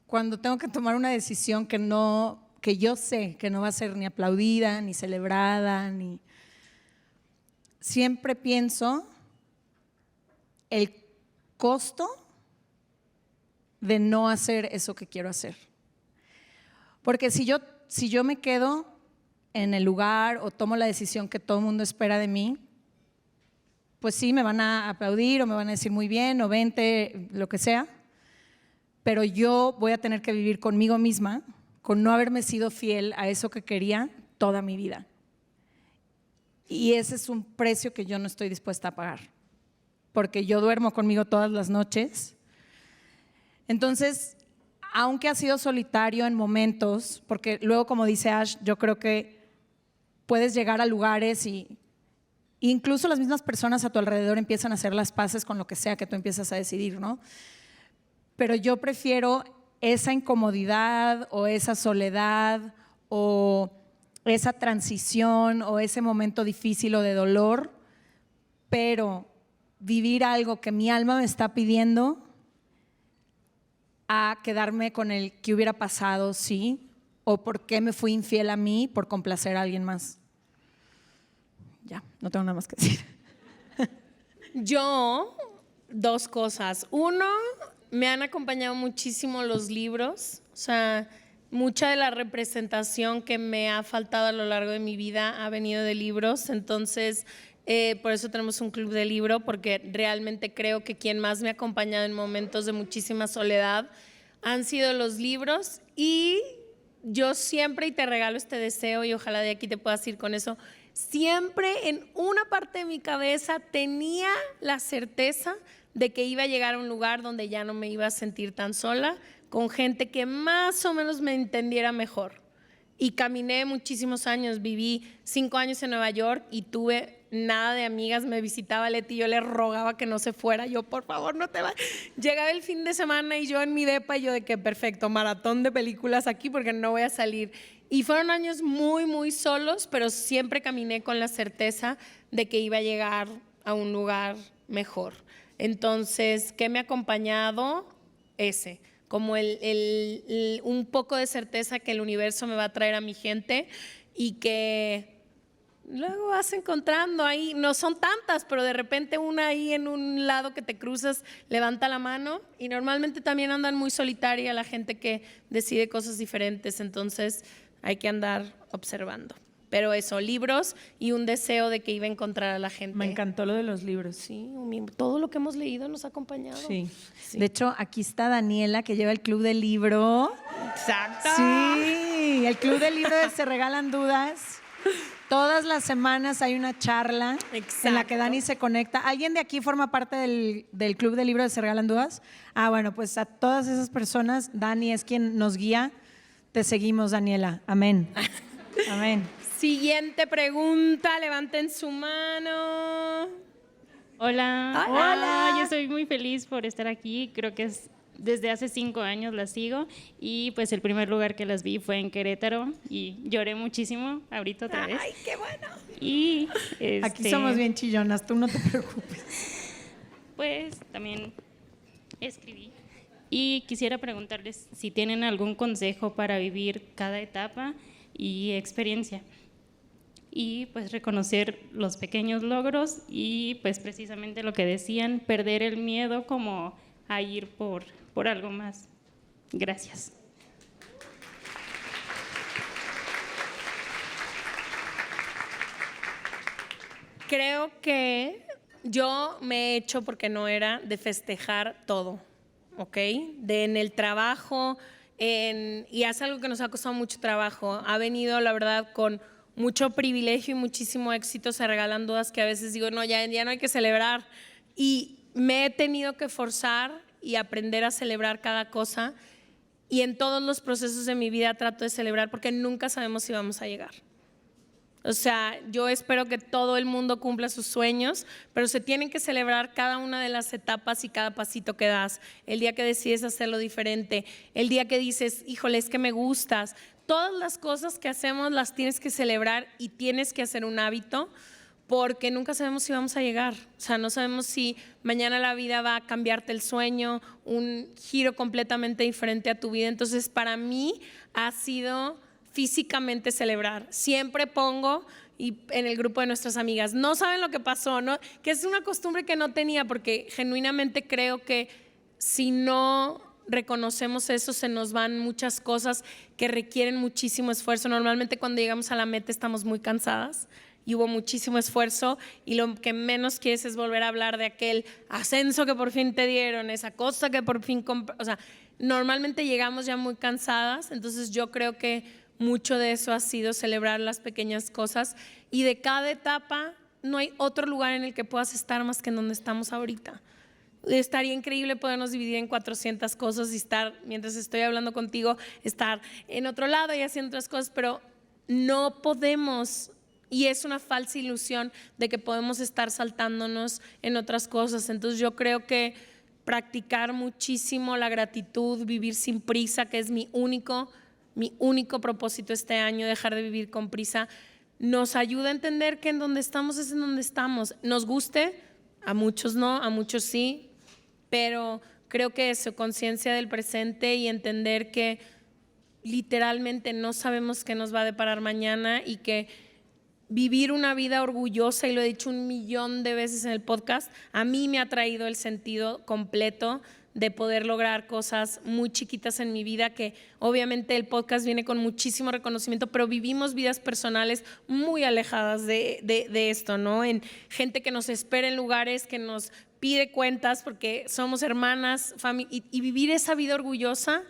cuando tengo que tomar una decisión que yo sé que no va a ser ni aplaudida, ni celebrada, siempre pienso el costo de no hacer eso que quiero hacer. Porque si yo me quedo en el lugar o tomo la decisión que todo el mundo espera de mí, pues sí, me van a aplaudir o me van a decir muy bien o vente, lo que sea, pero yo voy a tener que vivir conmigo misma, con no haberme sido fiel a eso que quería toda mi vida. Y ese es un precio que yo no estoy dispuesta a pagar, porque yo duermo conmigo todas las noches. Entonces, aunque ha sido solitario en momentos, porque luego, como dice Ash, yo creo que puedes llegar a lugares y incluso las mismas personas a tu alrededor empiezan a hacer las paces con lo que sea que tú empiezas a decidir, ¿no? Pero yo prefiero esa incomodidad o esa soledad o esa transición o ese momento difícil o de dolor, pero vivir algo que mi alma me está pidiendo a quedarme con el que hubiera pasado, sí, o por qué me fui infiel a mí por complacer a alguien más. Ya, no tengo nada más que decir. Yo, dos cosas. Uno, me han acompañado muchísimo los libros, o sea, mucha de la representación que me ha faltado a lo largo de mi vida ha venido de libros, entonces por eso tenemos un club de libro, porque realmente creo que quien más me ha acompañado en momentos de muchísima soledad han sido los libros. Y yo siempre, y te regalo este deseo y ojalá de aquí te puedas ir con eso, siempre en una parte de mi cabeza tenía la certeza de que iba a llegar a un lugar donde ya no me iba a sentir tan sola, con gente que más o menos me entendiera mejor. Y caminé muchísimos años, viví 5 años en Nueva York y tuve nada de amigas, me visitaba Leti y yo le rogaba que no se fuera, yo por favor no te vayas. Llegaba el fin de semana y yo en mi depa y yo de que perfecto, maratón de películas aquí porque no voy a salir. Y fueron años muy, muy solos, pero siempre caminé con la certeza de que iba a llegar a un lugar mejor. Entonces, ¿qué me ha acompañado? Como un poco de certeza que el universo me va a traer a mi gente y que luego vas encontrando ahí, no son tantas, pero de repente una ahí en un lado que te cruzas levanta la mano, y normalmente también andan muy solitaria la gente que decide cosas diferentes, entonces hay que andar observando. Pero eso, libros y un deseo de que iba a encontrar a la gente. Me encantó lo de los libros. Sí, todo lo que hemos leído nos ha acompañado. Sí. De hecho, aquí está Daniela, que lleva el club del libro. Exacto. Sí, el club del libro de Se Regalan Dudas. Todas las semanas hay una charla en la que Dani se conecta. ¿Alguien de aquí forma parte del club del libro de Se Regalan Dudas? Ah, bueno, pues a todas esas personas, Dani es quien nos guía. Te seguimos, Daniela. Amén. Amén. Siguiente pregunta, levanten su mano. Hola. Hola. Yo estoy muy feliz por estar aquí. Creo que desde hace 5 años las sigo y pues el primer lugar que las vi fue en Querétaro y lloré muchísimo ahorita otra vez. ¡Ay, qué bueno! Y Aquí somos bien chillonas, tú no te preocupes. Pues también escribí y quisiera preguntarles si tienen algún consejo para vivir cada etapa y experiencia. Y pues reconocer los pequeños logros y pues precisamente lo que decían, perder el miedo como a ir por algo más. Gracias. Creo que yo me he hecho, porque no era, de festejar todo, ¿ok? En el trabajo, y es algo que nos ha costado mucho trabajo. Ha venido, la verdad, con mucho privilegio y muchísimo éxito. Se regalan dudas que a veces digo, no, ya no hay que celebrar. Y me he tenido que forzar y aprender a celebrar cada cosa. Y en todos los procesos de mi vida trato de celebrar porque nunca sabemos si vamos a llegar. O sea, yo espero que todo el mundo cumpla sus sueños, pero se tienen que celebrar cada una de las etapas y cada pasito que das. El día que decides hacerlo diferente, el día que dices, híjole, es que me gustas. Todas las cosas que hacemos las tienes que celebrar y tienes que hacer un hábito, porque nunca sabemos si vamos a llegar. O sea, no sabemos si mañana la vida va a cambiarte el sueño, un giro completamente diferente a tu vida. Entonces, para mí ha sido físicamente celebrar. Siempre pongo, y en el grupo de nuestras amigas, no saben lo que pasó, ¿no? Que es una costumbre que no tenía, porque genuinamente creo que si no reconocemos eso, se nos van muchas cosas que requieren muchísimo esfuerzo. Normalmente cuando llegamos a la meta estamos muy cansadas y hubo muchísimo esfuerzo y lo que menos quieres es volver a hablar de aquel ascenso que por fin te dieron, esa cosa que por fin o sea, normalmente llegamos ya muy cansadas, entonces yo creo que mucho de eso ha sido celebrar las pequeñas cosas y de cada etapa no hay otro lugar en el que puedas estar más que en donde estamos ahorita. Estaría increíble podernos dividir en 400 cosas y estar, mientras estoy hablando contigo, estar en otro lado y haciendo otras cosas, pero no podemos, y es una falsa ilusión de que podemos estar saltándonos en otras cosas. Entonces yo creo que practicar muchísimo la gratitud, vivir sin prisa, que es mi único propósito este año, dejar de vivir con prisa, nos ayuda a entender que en donde estamos es en donde estamos. Nos guste, a muchos no, a muchos sí, pero creo que eso, conciencia del presente y entender que literalmente no sabemos qué nos va a deparar mañana y que vivir una vida orgullosa, y lo he dicho 1,000,000 de veces en el podcast, a mí me ha traído el sentido completo de poder lograr cosas muy chiquitas en mi vida, que obviamente el podcast viene con muchísimo reconocimiento, pero vivimos vidas personales muy alejadas de esto, ¿no? En gente que nos espera en lugares, que nos pide cuentas porque somos hermanas, y vivir esa vida orgullosa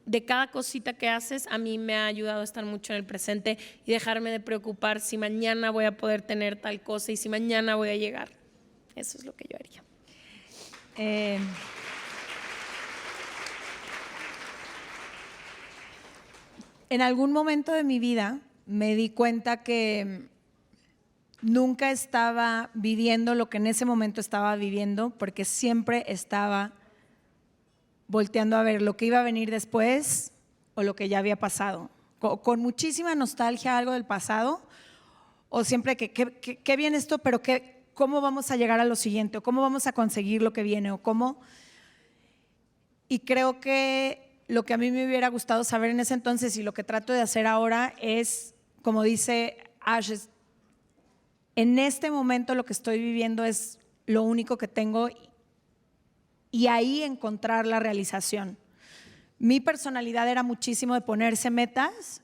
de cada cosita que haces, a mí me ha ayudado a estar mucho en el presente y dejarme de preocupar si mañana voy a poder tener tal cosa y si mañana voy a llegar. Eso es lo que yo haría. En algún momento de mi vida me di cuenta que nunca estaba viviendo lo que en ese momento estaba viviendo, porque siempre estaba volteando a ver lo que iba a venir después o lo que ya había pasado. Con muchísima nostalgia algo del pasado, o siempre que qué bien esto, pero cómo vamos a llegar a lo siguiente, o cómo vamos a conseguir lo que viene, o cómo. Y creo que lo que a mí me hubiera gustado saber en ese entonces y lo que trato de hacer ahora es, como dice Ash, en este momento lo que estoy viviendo es lo único que tengo, y ahí encontrar la realización. Mi personalidad era muchísimo de ponerse metas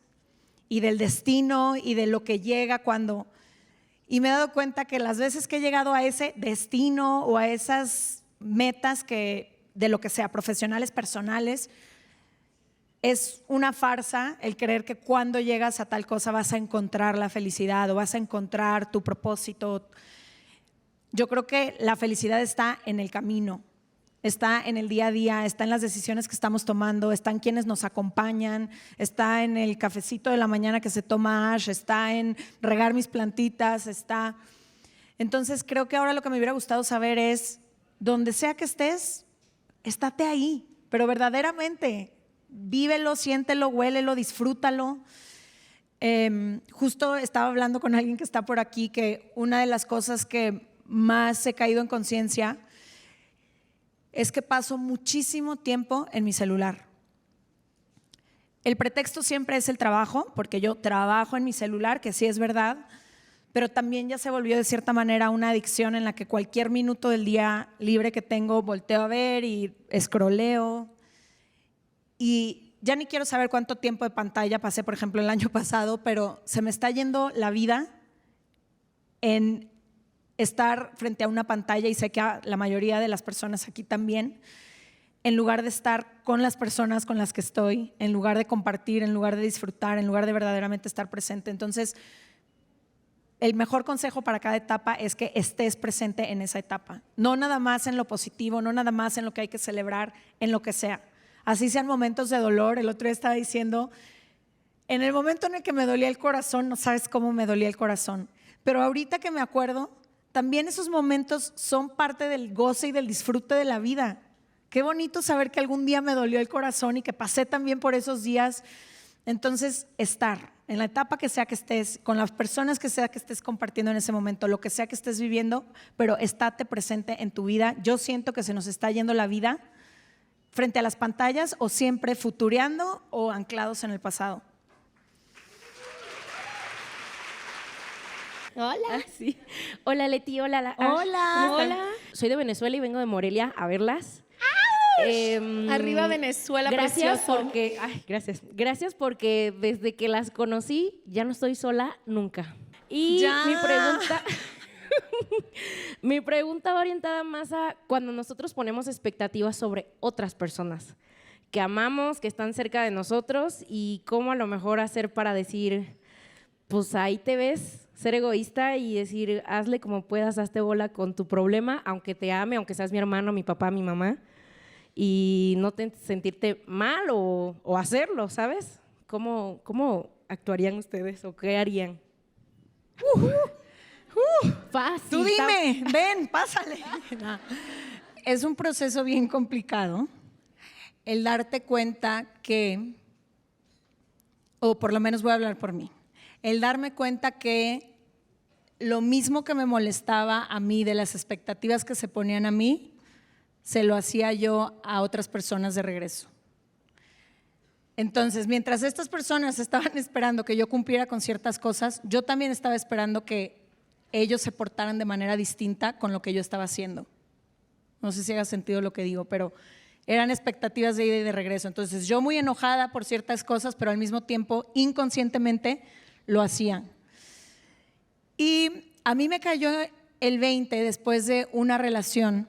y del destino y de lo que llega cuando. Y me he dado cuenta que las veces que he llegado a ese destino o a esas metas, que de lo que sea, profesionales, personales, es una farsa el creer que cuando llegas a tal cosa vas a encontrar la felicidad o vas a encontrar tu propósito. Yo creo que la felicidad está en el camino, está en el día a día, está en las decisiones que estamos tomando, está en quienes nos acompañan, está en el cafecito de la mañana que se toma Ash, está en regar mis plantitas, está. Entonces creo que ahora lo que me hubiera gustado saber es, donde sea que estés, estate ahí, pero verdaderamente. Vívelo, siéntelo, huélelo, disfrútalo. Justo estaba hablando con alguien que está por aquí que una de las cosas que más he caído en conciencia es que paso muchísimo tiempo en mi celular. El pretexto siempre es el trabajo, porque yo trabajo en mi celular, que sí es verdad, pero también ya se volvió de cierta manera una adicción en la que cualquier minuto del día libre que tengo volteo a ver y escroleo. Y ya ni quiero saber cuánto tiempo de pantalla pasé, por ejemplo, el año pasado, pero se me está yendo la vida en estar frente a una pantalla, y sé que a la mayoría de las personas aquí también, en lugar de estar con las personas con las que estoy, en lugar de compartir, en lugar de disfrutar, en lugar de verdaderamente estar presente. Entonces, el mejor consejo para cada etapa es que estés presente en esa etapa, no nada más en lo positivo, no nada más en lo que hay que celebrar, en lo que sea. Así sean momentos de dolor. El otro día estaba diciendo, en el momento en el que me dolía el corazón, no sabes cómo me dolía el corazón, pero ahorita que me acuerdo, también esos momentos son parte del goce y del disfrute de la vida. Qué bonito saber que algún día me dolió el corazón y que pasé también por esos días. Entonces, estar en la etapa que sea que estés, con las personas que sea que estés compartiendo en ese momento, lo que sea que estés viviendo, pero estate presente en tu vida. Yo siento que se nos está yendo la vida frente a las pantallas, o siempre futureando o anclados en el pasado. Hola. Sí. Hola, Leti. Hola. Hola. Soy de Venezuela y vengo de Morelia a verlas. Arriba Venezuela, gracias precioso. Gracias porque desde que las conocí ya no estoy sola nunca. Y Ya. mi pregunta va orientada más a cuando nosotros ponemos expectativas sobre otras personas que amamos, que están cerca de nosotros y cómo a lo mejor hacer para decir, pues ahí te ves, ser egoísta y decir, hazle como puedas, hazte bola con tu problema, aunque te ame, aunque seas mi hermano, mi papá, mi mamá, y no sentirte mal o hacerlo, ¿sabes? ¿Cómo actuarían ustedes o qué harían? Fácil. Tú dime, ven, pásale. No. Es un proceso bien complicado el darte cuenta que, o por lo menos voy a hablar por mí, el darme cuenta que lo mismo que me molestaba a mí de las expectativas que se ponían a mí, se lo hacía yo a otras personas de regreso. Entonces, mientras estas personas estaban esperando que yo cumpliera con ciertas cosas, yo también estaba esperando que ellos se portaran de manera distinta con lo que yo estaba haciendo. No sé si haga sentido lo que digo, pero eran expectativas de ida y de regreso. Entonces, yo muy enojada por ciertas cosas, pero al mismo tiempo, inconscientemente, lo hacía. Y a mí me cayó el 20 después de una relación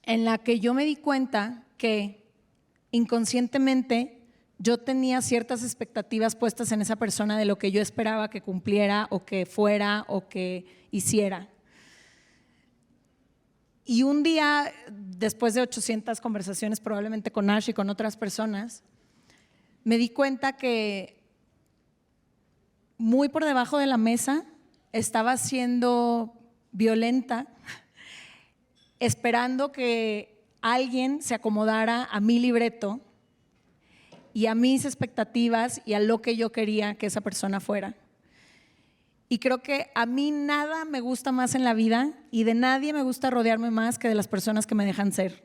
en la que yo me di cuenta que inconscientemente yo tenía ciertas expectativas puestas en esa persona de lo que yo esperaba que cumpliera o que fuera o que hiciera. Y un día, después de 800 conversaciones probablemente con Ash y con otras personas, me di cuenta que muy por debajo de la mesa estaba siendo violenta, esperando que alguien se acomodara a mi libreto y a mis expectativas y a lo que yo quería que esa persona fuera. Y creo que a mí nada me gusta más en la vida y de nadie me gusta rodearme más que de las personas que me dejan ser.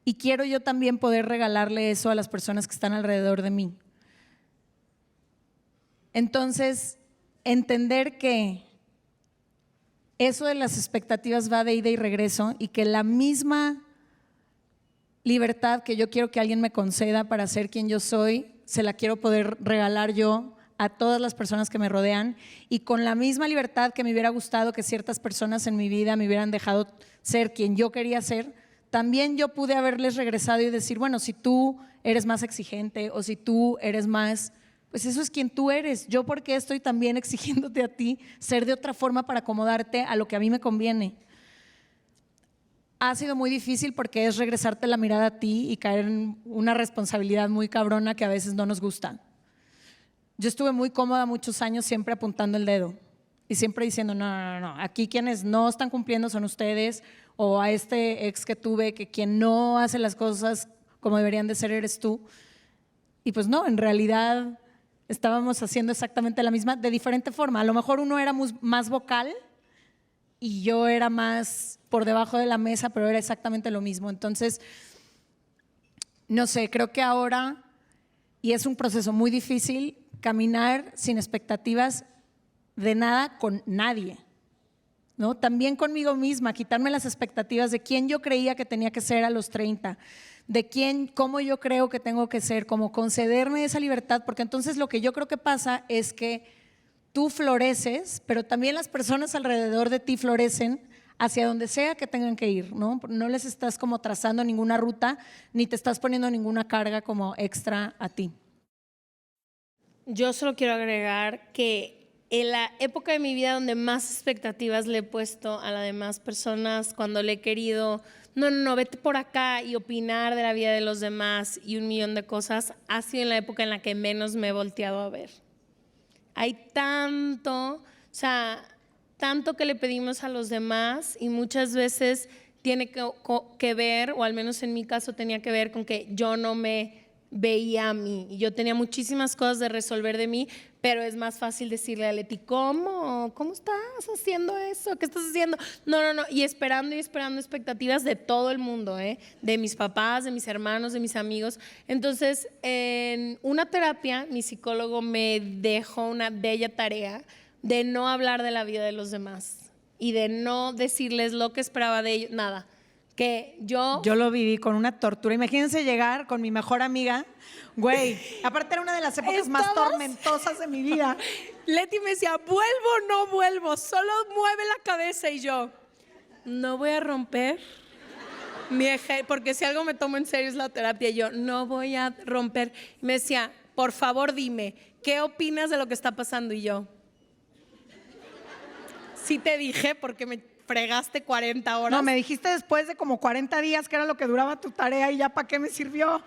Y quiero yo también poder regalarle eso a las personas que están alrededor de mí. Entonces, entender que eso de las expectativas va de ida y regreso y que la misma libertad que yo quiero que alguien me conceda para ser quien yo soy, se la quiero poder regalar yo a todas las personas que me rodean y con la misma libertad que me hubiera gustado que ciertas personas en mi vida me hubieran dejado ser quien yo quería ser, también yo pude haberles regresado y decir, bueno, si tú eres más exigente o si tú eres más, pues eso es quien tú eres. Yo, ¿por qué estoy también exigiéndote a ti ser de otra forma para acomodarte a lo que a mí me conviene? Ha sido muy difícil porque es regresarte la mirada a ti y caer en una responsabilidad muy cabrona que a veces no nos gusta. Yo estuve muy cómoda muchos años siempre apuntando el dedo y siempre diciendo, no, aquí quienes no están cumpliendo son ustedes, o a este ex que tuve, que quien no hace las cosas como deberían de ser eres tú. Y pues no, en realidad estábamos haciendo exactamente la misma, de diferente forma. A lo mejor uno era más vocal y yo era más por debajo de la mesa, pero era exactamente lo mismo. Entonces, no sé, creo que ahora, y es un proceso muy difícil, caminar sin expectativas de nada con nadie, ¿no? También conmigo misma, quitarme las expectativas de quién yo creía que tenía que ser a los 30, de cómo yo creo que tengo que ser, como concederme esa libertad, porque entonces lo que yo creo que pasa es que tú floreces, pero también las personas alrededor de ti florecen hacia donde sea que tengan que ir, ¿no? No les estás como trazando ninguna ruta, ni te estás poniendo ninguna carga como extra a ti. Yo solo quiero agregar que en la época de mi vida donde más expectativas le he puesto a las demás personas, cuando le he querido, no, vete por acá y opinar de la vida de los demás y un millón de cosas, ha sido en la época en la que menos me he volteado a ver. Hay tanto que le pedimos a los demás y muchas veces tiene que ver, o al menos en mi caso tenía que ver con que yo no me veía a mí y yo tenía muchísimas cosas de resolver de mí, pero es más fácil decirle a Leti, ¿cómo estás haciendo eso? ¿Qué estás haciendo? No, y esperando expectativas de todo el mundo, de mis papás, de mis hermanos, de mis amigos. Entonces, en una terapia, mi psicólogo me dejó una bella tarea de no hablar de la vida de los demás y de no decirles lo que esperaba de ellos, nada. Que yo lo viví con una tortura. Imagínense llegar con mi mejor amiga, güey, aparte era una de las épocas más tormentosas de mi vida. Leti me decía, ¿vuelvo o no vuelvo? Solo mueve la cabeza y yo, no voy a romper mi eje, porque si algo me tomo en serio es la terapia. Y yo, no voy a romper. Y me decía, por favor dime, ¿qué opinas de lo que está pasando? Y yo, sí te dije porque me fregaste 40 horas. No, me dijiste después de como 40 días que era lo que duraba tu tarea y ya para qué me sirvió.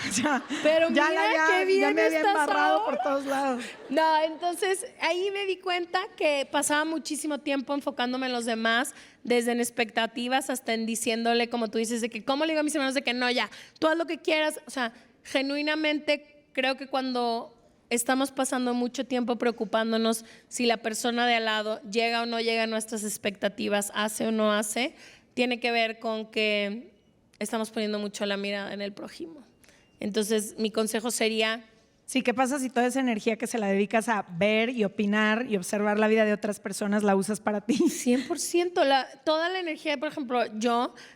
O sea, Pero ya mira ya qué bien me había estás embarrado ahora. por todos lados. No, entonces ahí me di cuenta que pasaba muchísimo tiempo enfocándome en los demás, desde en expectativas hasta en diciéndole, como tú dices, de que cómo le digo a mis hermanos de que no, ya, tú haz lo que quieras. O sea, genuinamente creo que cuando estamos pasando mucho tiempo preocupándonos si la persona de al lado llega o no llega a nuestras expectativas, hace o no hace, tiene que ver con que estamos poniendo mucho la mirada en el prójimo. Entonces, mi consejo sería, Sí, ¿qué pasa si toda esa energía que se la dedicas a ver y opinar y observar la vida de otras personas la usas para ti? 100%, toda la energía, por ejemplo,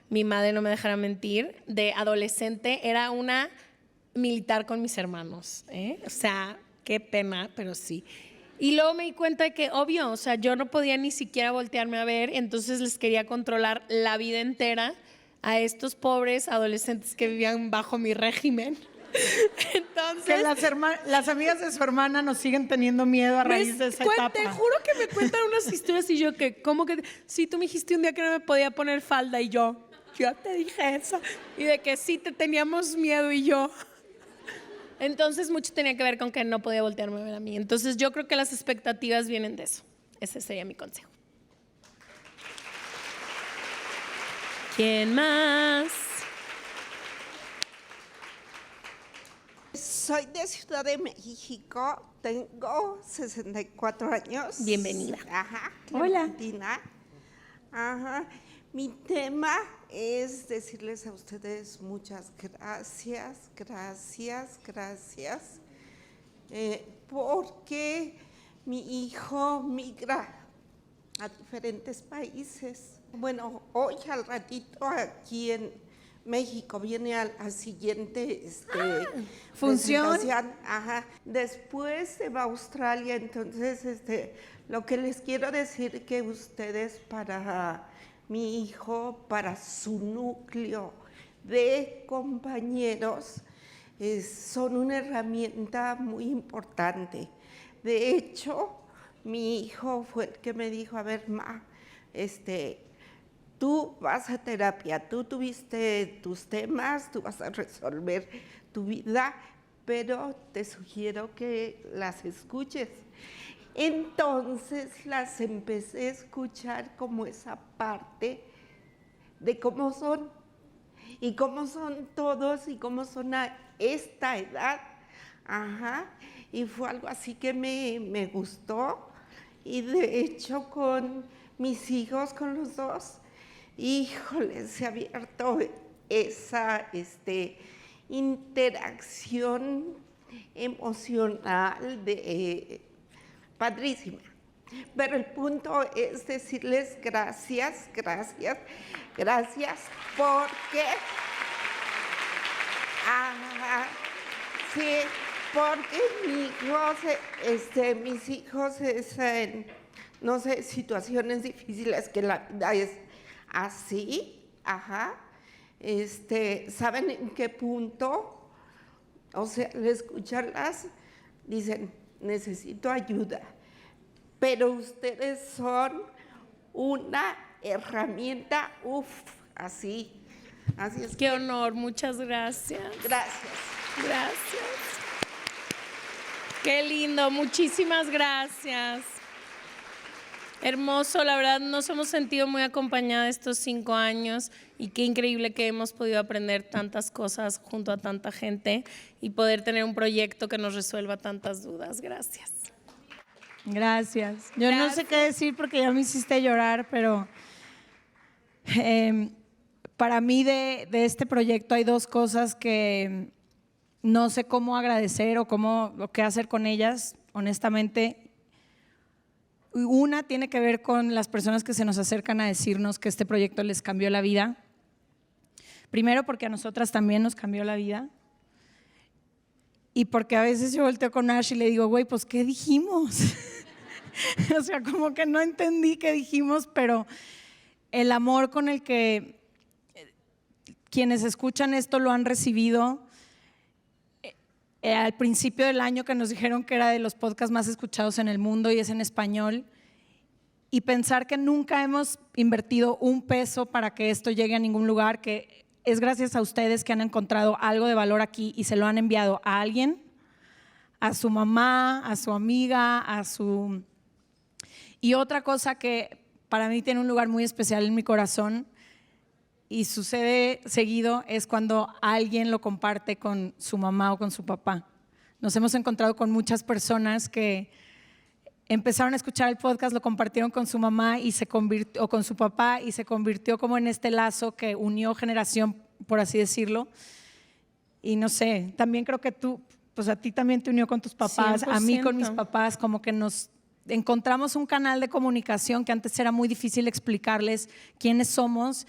mi madre no me dejará mentir, de adolescente era una militar con mis hermanos, ¿eh? O sea, qué pena, pero sí. Y luego me di cuenta de que, obvio, o sea, yo no podía ni siquiera voltearme a ver, entonces les quería controlar la vida entera a estos pobres adolescentes que vivían bajo mi régimen. Entonces, Que las amigas de su hermana nos siguen teniendo miedo a raíz de esa etapa. te juro que me cuentan unas historias y yo que, ¿cómo que? Sí, tú me dijiste un día que no me podía poner falda y yo te dije eso. Y de que sí, te teníamos miedo y yo. Entonces, mucho tenía que ver con que no podía voltearme a ver a mí. Entonces, yo creo que las expectativas vienen de eso. Ese sería mi consejo. ¿Quién más? Soy de Ciudad de México, tengo 64 años. Bienvenida. Ajá. Hola. Clementina. Ajá. Mi tema es decirles a ustedes muchas gracias, porque mi hijo migra a diferentes países. Bueno, hoy al ratito aquí en México viene a la siguiente función. presentación. Ajá. Después se va a Australia, entonces lo que les quiero decir que ustedes para mi hijo, para su núcleo de compañeros, son una herramienta muy importante. De hecho, mi hijo fue el que me dijo, a ver, ma, tú vas a terapia, tú tuviste tus temas, tú vas a resolver tu vida, pero te sugiero que las escuches. Entonces las empecé a escuchar como esa parte de cómo son y cómo son todos y cómo son a esta edad. Ajá. Y fue algo así que me gustó. Y de hecho con mis hijos, con los dos, híjole, se ha abierto esa interacción emocional padrísima. Pero el punto es decirles gracias porque sí, porque mis hijos en, no sé, situaciones difíciles que la vida es así, ¿saben en qué punto? O sea, al escucharlas, dicen, necesito ayuda, pero ustedes son una herramienta, así es. Qué honor, muchas gracias. Gracias. Gracias. Qué lindo, muchísimas gracias. Hermoso, la verdad nos hemos sentido muy acompañadas estos 5 años y qué increíble que hemos podido aprender tantas cosas junto a tanta gente y poder tener un proyecto que nos resuelva tantas dudas. Gracias. Gracias. Yo no sé qué decir porque ya me hiciste llorar, pero para mí de este proyecto hay 2 cosas que no sé cómo agradecer o qué hacer con ellas, honestamente. Una tiene que ver con las personas que se nos acercan a decirnos que este proyecto les cambió la vida. Primero porque a nosotras también nos cambió la vida. Y porque a veces yo volteo con Ash y le digo, güey, pues ¿qué dijimos? O sea, como que no entendí qué dijimos, pero el amor con el que quienes escuchan esto lo han recibido. Al principio del año que nos dijeron que era de los podcasts más escuchados en el mundo y es en español, y pensar que nunca hemos invertido un peso para que esto llegue a ningún lugar, que es gracias a ustedes que han encontrado algo de valor aquí y se lo han enviado a alguien, a su mamá, a su amiga, a su... Y otra cosa que para mí tiene un lugar muy especial en mi corazón y sucede seguido es cuando alguien lo comparte con su mamá o con su papá. Nos hemos encontrado con muchas personas que empezaron a escuchar el podcast, lo compartieron con su mamá y se convirtió, o con su papá, y se convirtió como en este lazo que unió generación, por así decirlo. Y no sé, también creo que tú, pues a ti también te unió con tus papás, 100%. a mí con mis papás, como que nos encontramos un canal de comunicación que antes era muy difícil explicarles quiénes somos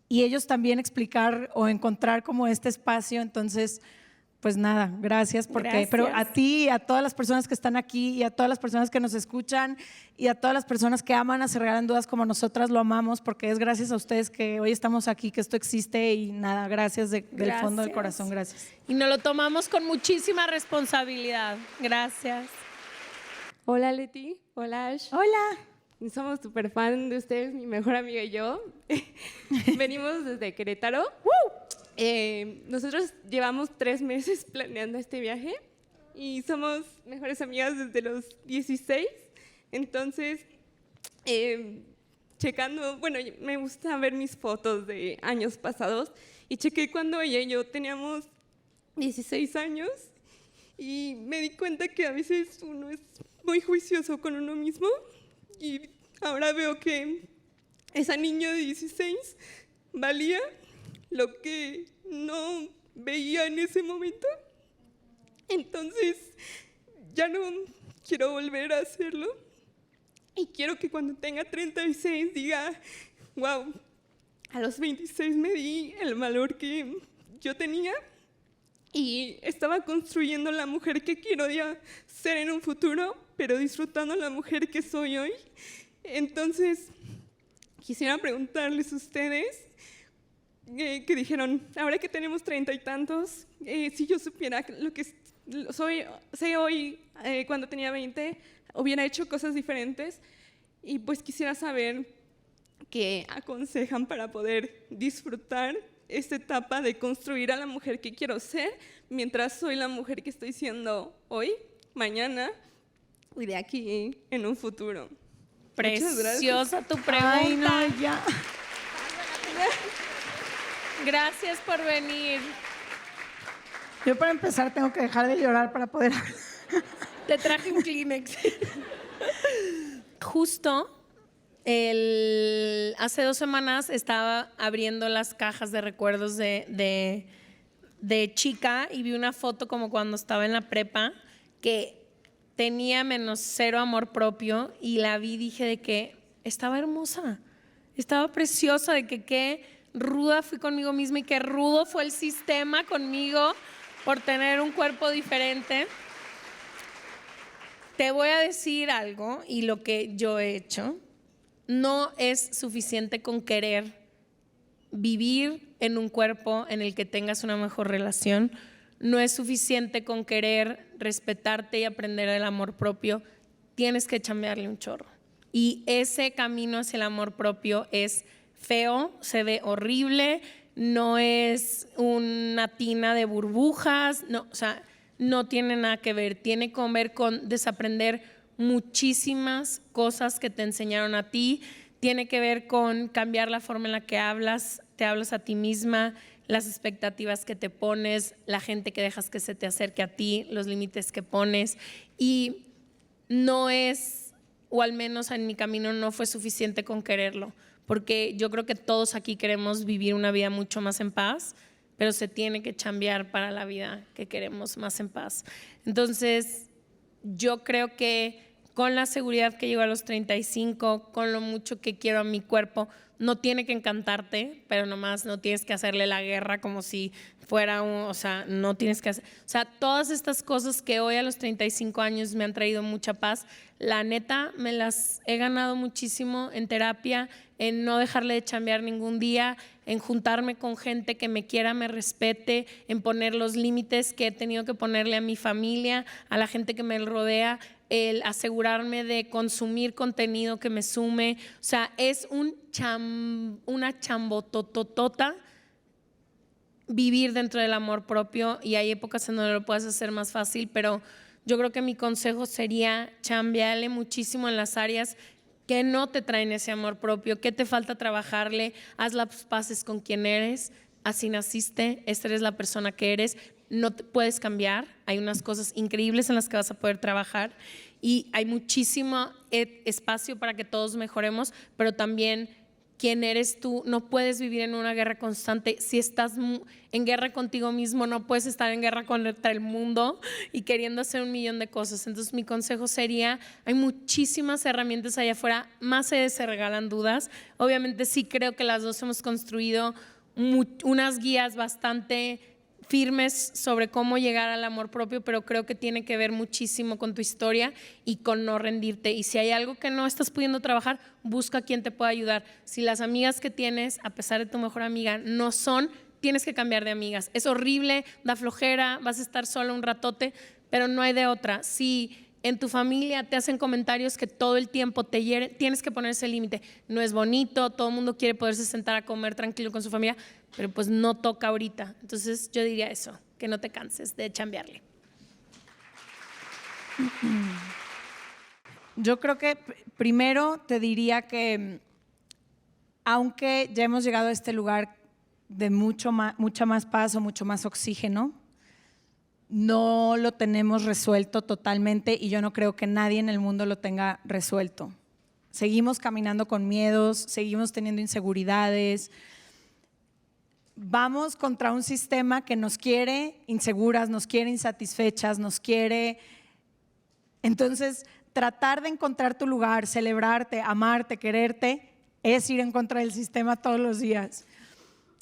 y ellos también explicar o encontrar como este espacio. Entonces, pues nada, gracias, Gracias. Pero a ti y a todas las personas que están aquí y a todas las personas que nos escuchan y a todas las personas que aman a Se Regalan Dudas como nosotras lo amamos, porque es gracias a ustedes que hoy estamos aquí, que esto existe, y nada, gracias del fondo del corazón, gracias. Y nos lo tomamos con muchísima responsabilidad. Gracias. Hola Leti, hola Ash. Hola. Somos súper fan de ustedes, mi mejor amiga y yo. Venimos desde Querétaro. Nosotros llevamos 3 meses planeando este viaje y somos mejores amigas desde los 16. Entonces, checando, bueno, me gusta ver mis fotos de años pasados y chequé cuando ella y yo teníamos 16 años y me di cuenta que a veces uno es muy juicioso con uno mismo. Y ahora veo que esa niña de 16 valía lo que no veía en ese momento. Entonces, ya no quiero volver a hacerlo. Y quiero que cuando tenga 36 diga, wow, a los 26 me di el valor que yo tenía y estaba construyendo la mujer que quiero ya ser en un futuro, pero disfrutando la mujer que soy hoy. Entonces, quisiera preguntarles a ustedes que dijeron, ahora que tenemos 30 y tantos, si yo supiera lo que sé hoy, cuando tenía 20, hubiera hecho cosas diferentes. Y pues quisiera saber qué aconsejan para poder disfrutar esta etapa de construir a la mujer que quiero ser, mientras soy la mujer que estoy siendo hoy, mañana y de aquí en un futuro. Preciosa tu pregunta. Ay, no, ya. Gracias por venir. Yo para empezar tengo que dejar de llorar para poder hablar. Te traje un Kleenex. Justo hace 2 semanas estaba abriendo las cajas de recuerdos de chica y vi una foto como cuando estaba en la prepa que tenía -0 amor propio, y la vi y dije de que estaba hermosa, estaba preciosa, de que qué ruda fui conmigo misma y qué rudo fue el sistema conmigo por tener un cuerpo diferente. Te voy a decir algo, y lo que yo he hecho, no es suficiente con querer vivir en un cuerpo en el que tengas una mejor relación, no es suficiente con querer respetarte y aprender el amor propio, tienes que chambearle un chorro. Y ese camino hacia el amor propio es feo, se ve horrible, no es una tina de burbujas, no, o sea, no tiene nada que ver, tiene que ver con desaprender muchísimas cosas que te enseñaron a ti, tiene que ver con cambiar la forma en la que te hablas a ti misma, las expectativas que te pones, la gente que dejas que se te acerque a ti, los límites que pones. Y no es, o al menos en mi camino no fue suficiente con quererlo, porque yo creo que todos aquí queremos vivir una vida mucho más en paz, pero se tiene que chambear para la vida que queremos más en paz. Entonces, yo creo que con la seguridad que llego a los 35, con lo mucho que quiero a mi cuerpo. No tiene que encantarte, pero nomás no tienes que hacerle la guerra como si fuera o sea, no tienes que hacer, o sea, todas estas cosas que hoy a los 35 años me han traído mucha paz, la neta me las he ganado muchísimo en terapia, en no dejarle de chambear ningún día, en juntarme con gente que me quiera, me respete, en poner los límites que he tenido que ponerle a mi familia, a la gente que me rodea, el asegurarme de consumir contenido que me sume. O sea, es una chambototota vivir dentro del amor propio, y hay épocas en donde lo puedes hacer más fácil, pero yo creo que mi consejo sería chambearle muchísimo en las áreas que no te traen ese amor propio, que te falta trabajarle, haz las paces con quien eres, así naciste, esta eres la persona que eres, no te puedes cambiar, hay unas cosas increíbles en las que vas a poder trabajar y hay muchísimo espacio para que todos mejoremos, pero también quién eres tú, no puedes vivir en una guerra constante. Si estás en guerra contigo mismo, no puedes estar en guerra contra el mundo y queriendo hacer 1,000,000 de cosas. Entonces mi consejo sería, hay muchísimas herramientas allá afuera, más se regalan dudas. Obviamente sí creo que las dos hemos construido unas guías bastante firmes sobre cómo llegar al amor propio, pero creo que tiene que ver muchísimo con tu historia y con no rendirte. Y si hay algo que no estás pudiendo trabajar, busca a quien te pueda ayudar. Si las amigas que tienes, a pesar de tu mejor amiga, no son, tienes que cambiar de amigas. Es horrible, da flojera, vas a estar sola un ratote, pero no hay de otra. Si en tu familia te hacen comentarios que todo el tiempo te hieren, tienes que ponerse el límite. No es bonito, todo el mundo quiere poderse sentar a comer tranquilo con su familia, pero pues no toca ahorita. Entonces yo diría eso, que no te canses de chambearle. Yo creo que primero te diría que aunque ya hemos llegado a este lugar de mucha más paz o mucho más oxígeno, no lo tenemos resuelto totalmente y yo no creo que nadie en el mundo lo tenga resuelto. Seguimos caminando con miedos, seguimos teniendo inseguridades. Vamos contra un sistema que nos quiere inseguras, nos quiere insatisfechas, nos quiere… Entonces, tratar de encontrar tu lugar, celebrarte, amarte, quererte, es ir en contra del sistema todos los días.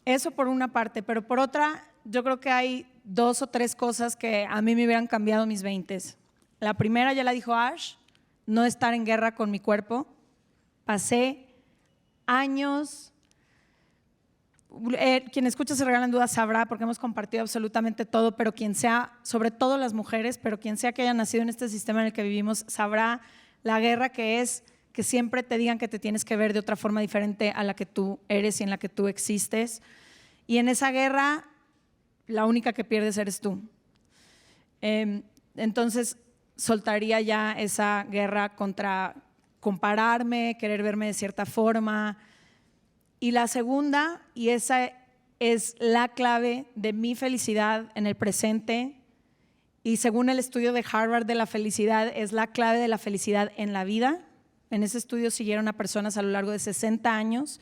Eso por una parte, pero por otra, yo creo que hay 2 o 3 cosas que a mí me hubieran cambiado mis 20s. La primera ya la dijo Ash, no estar en guerra con mi cuerpo. Pasé años… quien escucha Se Regalan Dudas sabrá, porque hemos compartido absolutamente todo, pero quien sea, sobre todo las mujeres, pero quien sea que haya nacido en este sistema en el que vivimos, sabrá la guerra que es que siempre te digan que te tienes que ver de otra forma diferente a la que tú eres y en la que tú existes. Y en esa guerra, la única que pierdes eres tú. Entonces, soltaría ya esa guerra contra compararme, querer verme de cierta forma. Y la segunda, y esa es la clave de mi felicidad en el presente, y según el estudio de Harvard de la felicidad, es la clave de la felicidad en la vida. En ese estudio siguieron a personas a lo largo de 60 años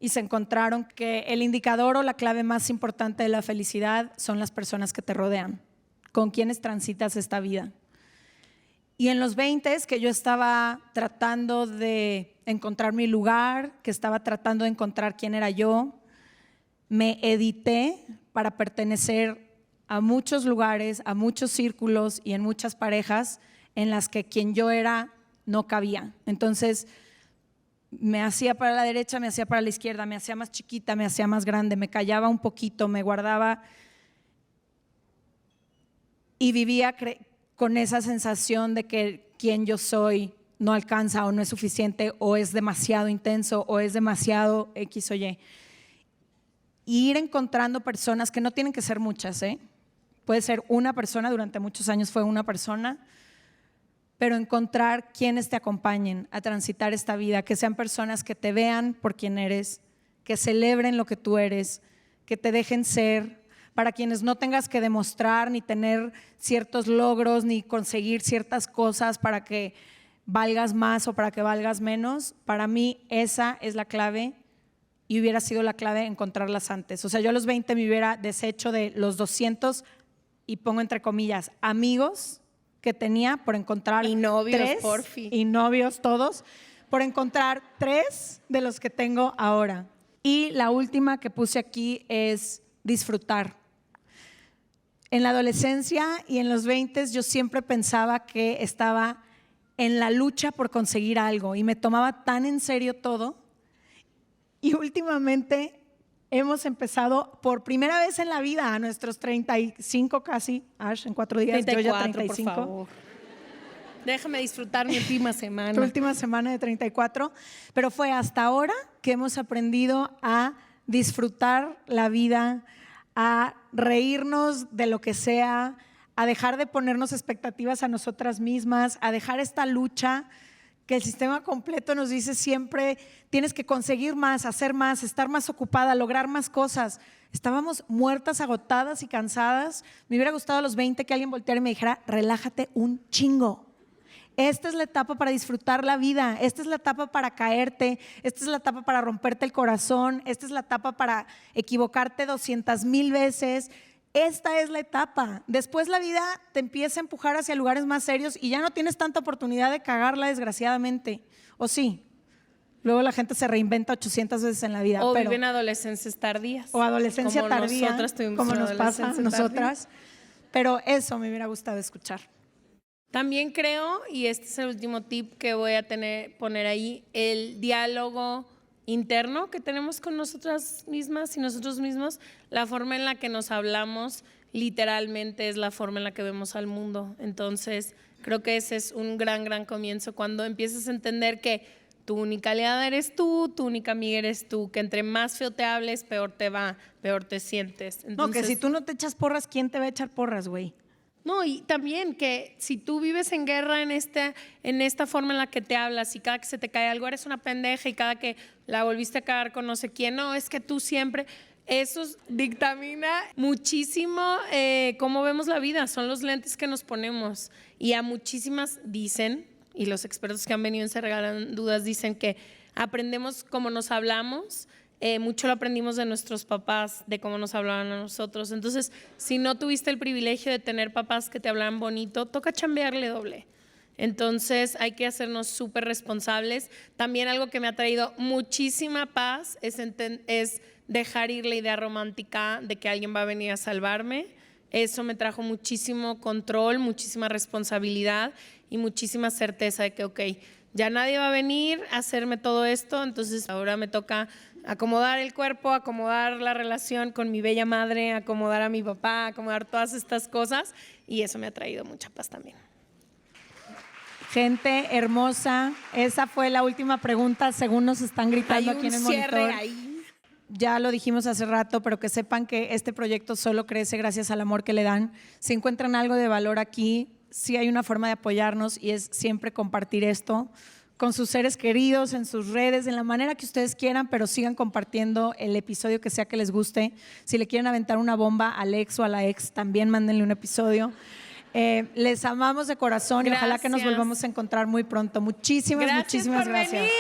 y se encontraron que el indicador o la clave más importante de la felicidad son las personas que te rodean, con quienes transitas esta vida. Y en los 20s, que yo estaba tratando de encontrar mi lugar, que estaba tratando de encontrar quién era yo, me edité para pertenecer a muchos lugares, a muchos círculos y en muchas parejas en las que quien yo era no cabía. Entonces, me hacía para la derecha, me hacía para la izquierda, me hacía más chiquita, me hacía más grande, me callaba un poquito, me guardaba y vivía con esa sensación de que quien yo soy no alcanza o no es suficiente o es demasiado intenso o es demasiado X o Y. Y ir encontrando personas que no tienen que ser muchas, puede ser una persona, durante muchos años fue una persona, pero encontrar quienes te acompañen a transitar esta vida, que sean personas que te vean por quien eres, que celebren lo que tú eres, que te dejen ser, para quienes no tengas que demostrar ni tener ciertos logros ni conseguir ciertas cosas para que valgas más o para que valgas menos. Para mí esa es la clave y hubiera sido la clave encontrarlas antes. O sea, yo a los 20 me hubiera deshecho de los 200, y pongo entre comillas, amigos que tenía por encontrar Y novios, 3, porfi. y novios todos, por encontrar 3 de los que tengo ahora. Y la última que puse aquí es disfrutar. En la adolescencia y en los 20 yo siempre pensaba que estaba en la lucha por conseguir algo y me tomaba tan en serio todo. Y últimamente hemos empezado por primera vez en la vida a nuestros 35 casi, Ash, en 4 días, 34, yo ya 35. por favor. Déjame disfrutar mi última semana. Tu última semana de 34, pero fue hasta ahora que hemos aprendido a disfrutar la vida, a reírnos de lo que sea, a dejar de ponernos expectativas a nosotras mismas, a dejar esta lucha que el sistema completo nos dice siempre, tienes que conseguir más, hacer más, estar más ocupada, lograr más cosas. Estábamos muertas, agotadas y cansadas. Me hubiera gustado a los 20 que alguien volteara y me dijera, relájate un chingo. Esta es la etapa para disfrutar la vida, esta es la etapa para caerte, esta es la etapa para romperte el corazón, esta es la etapa para equivocarte 200,000 veces. Esta es la etapa. Después la vida te empieza a empujar hacia lugares más serios y ya no tienes tanta oportunidad de cagarla, desgraciadamente. ¿O sí? Luego la gente se reinventa 800 veces en la vida. O viven adolescencias tardías. O adolescencia como tardía, nosotras tuvimos como una nos pasa a adolescencia nosotras. Pero eso me hubiera gustado escuchar. También creo, y este es el último tip que voy a poner ahí, el diálogo interno que tenemos con nosotras mismas y nosotros mismos, la forma en la que nos hablamos literalmente es la forma en la que vemos al mundo. Entonces, creo que ese es un gran comienzo cuando empiezas a entender que tu única aliada eres tú, tu única amiga eres tú, que entre más feo te hables, peor te va, peor te sientes. Entonces, No, que si tú no te echas porras, ¿quién te va a echar porras, güey? no, y también que si tú vives en guerra en esta forma en la que te hablas y cada que se te cae algo eres una pendeja y cada que la volviste a cagar con no sé quién, no, es que tú siempre, eso dictamina muchísimo cómo vemos la vida, son los lentes que nos ponemos y a muchísimas dicen, y los expertos que han venido en Se Regalan Dudas dicen que aprendemos cómo nos hablamos. Mucho lo aprendimos de nuestros papás, de cómo nos hablaban a nosotros. Entonces, si no tuviste el privilegio de tener papás que te hablaran bonito, toca chambearle doble. Entonces, hay que hacernos súper responsables. También algo que me ha traído muchísima paz es dejar ir la idea romántica de que alguien va a venir a salvarme. Eso me trajo muchísimo control, muchísima responsabilidad y muchísima certeza de que, ok, ya nadie va a venir a hacerme todo esto, entonces ahora me toca acomodar el cuerpo, acomodar la relación con mi bella madre, acomodar a mi papá, acomodar todas estas cosas y eso me ha traído mucha paz también. Gente hermosa, esa fue la última pregunta según nos están gritando aquí en el monitor. Ahí. Ya lo dijimos hace rato, pero que sepan que este proyecto solo crece gracias al amor que le dan. Si encuentran algo de valor aquí, sí hay una forma de apoyarnos y es siempre compartir esto con sus seres queridos, en sus redes, en la manera que ustedes quieran, pero sigan compartiendo el episodio que sea que les guste. Si le quieren aventar una bomba al ex o a la ex, también mándenle un episodio. Les amamos de corazón y ojalá que nos volvamos a encontrar muy pronto. Muchísimas gracias. Venir.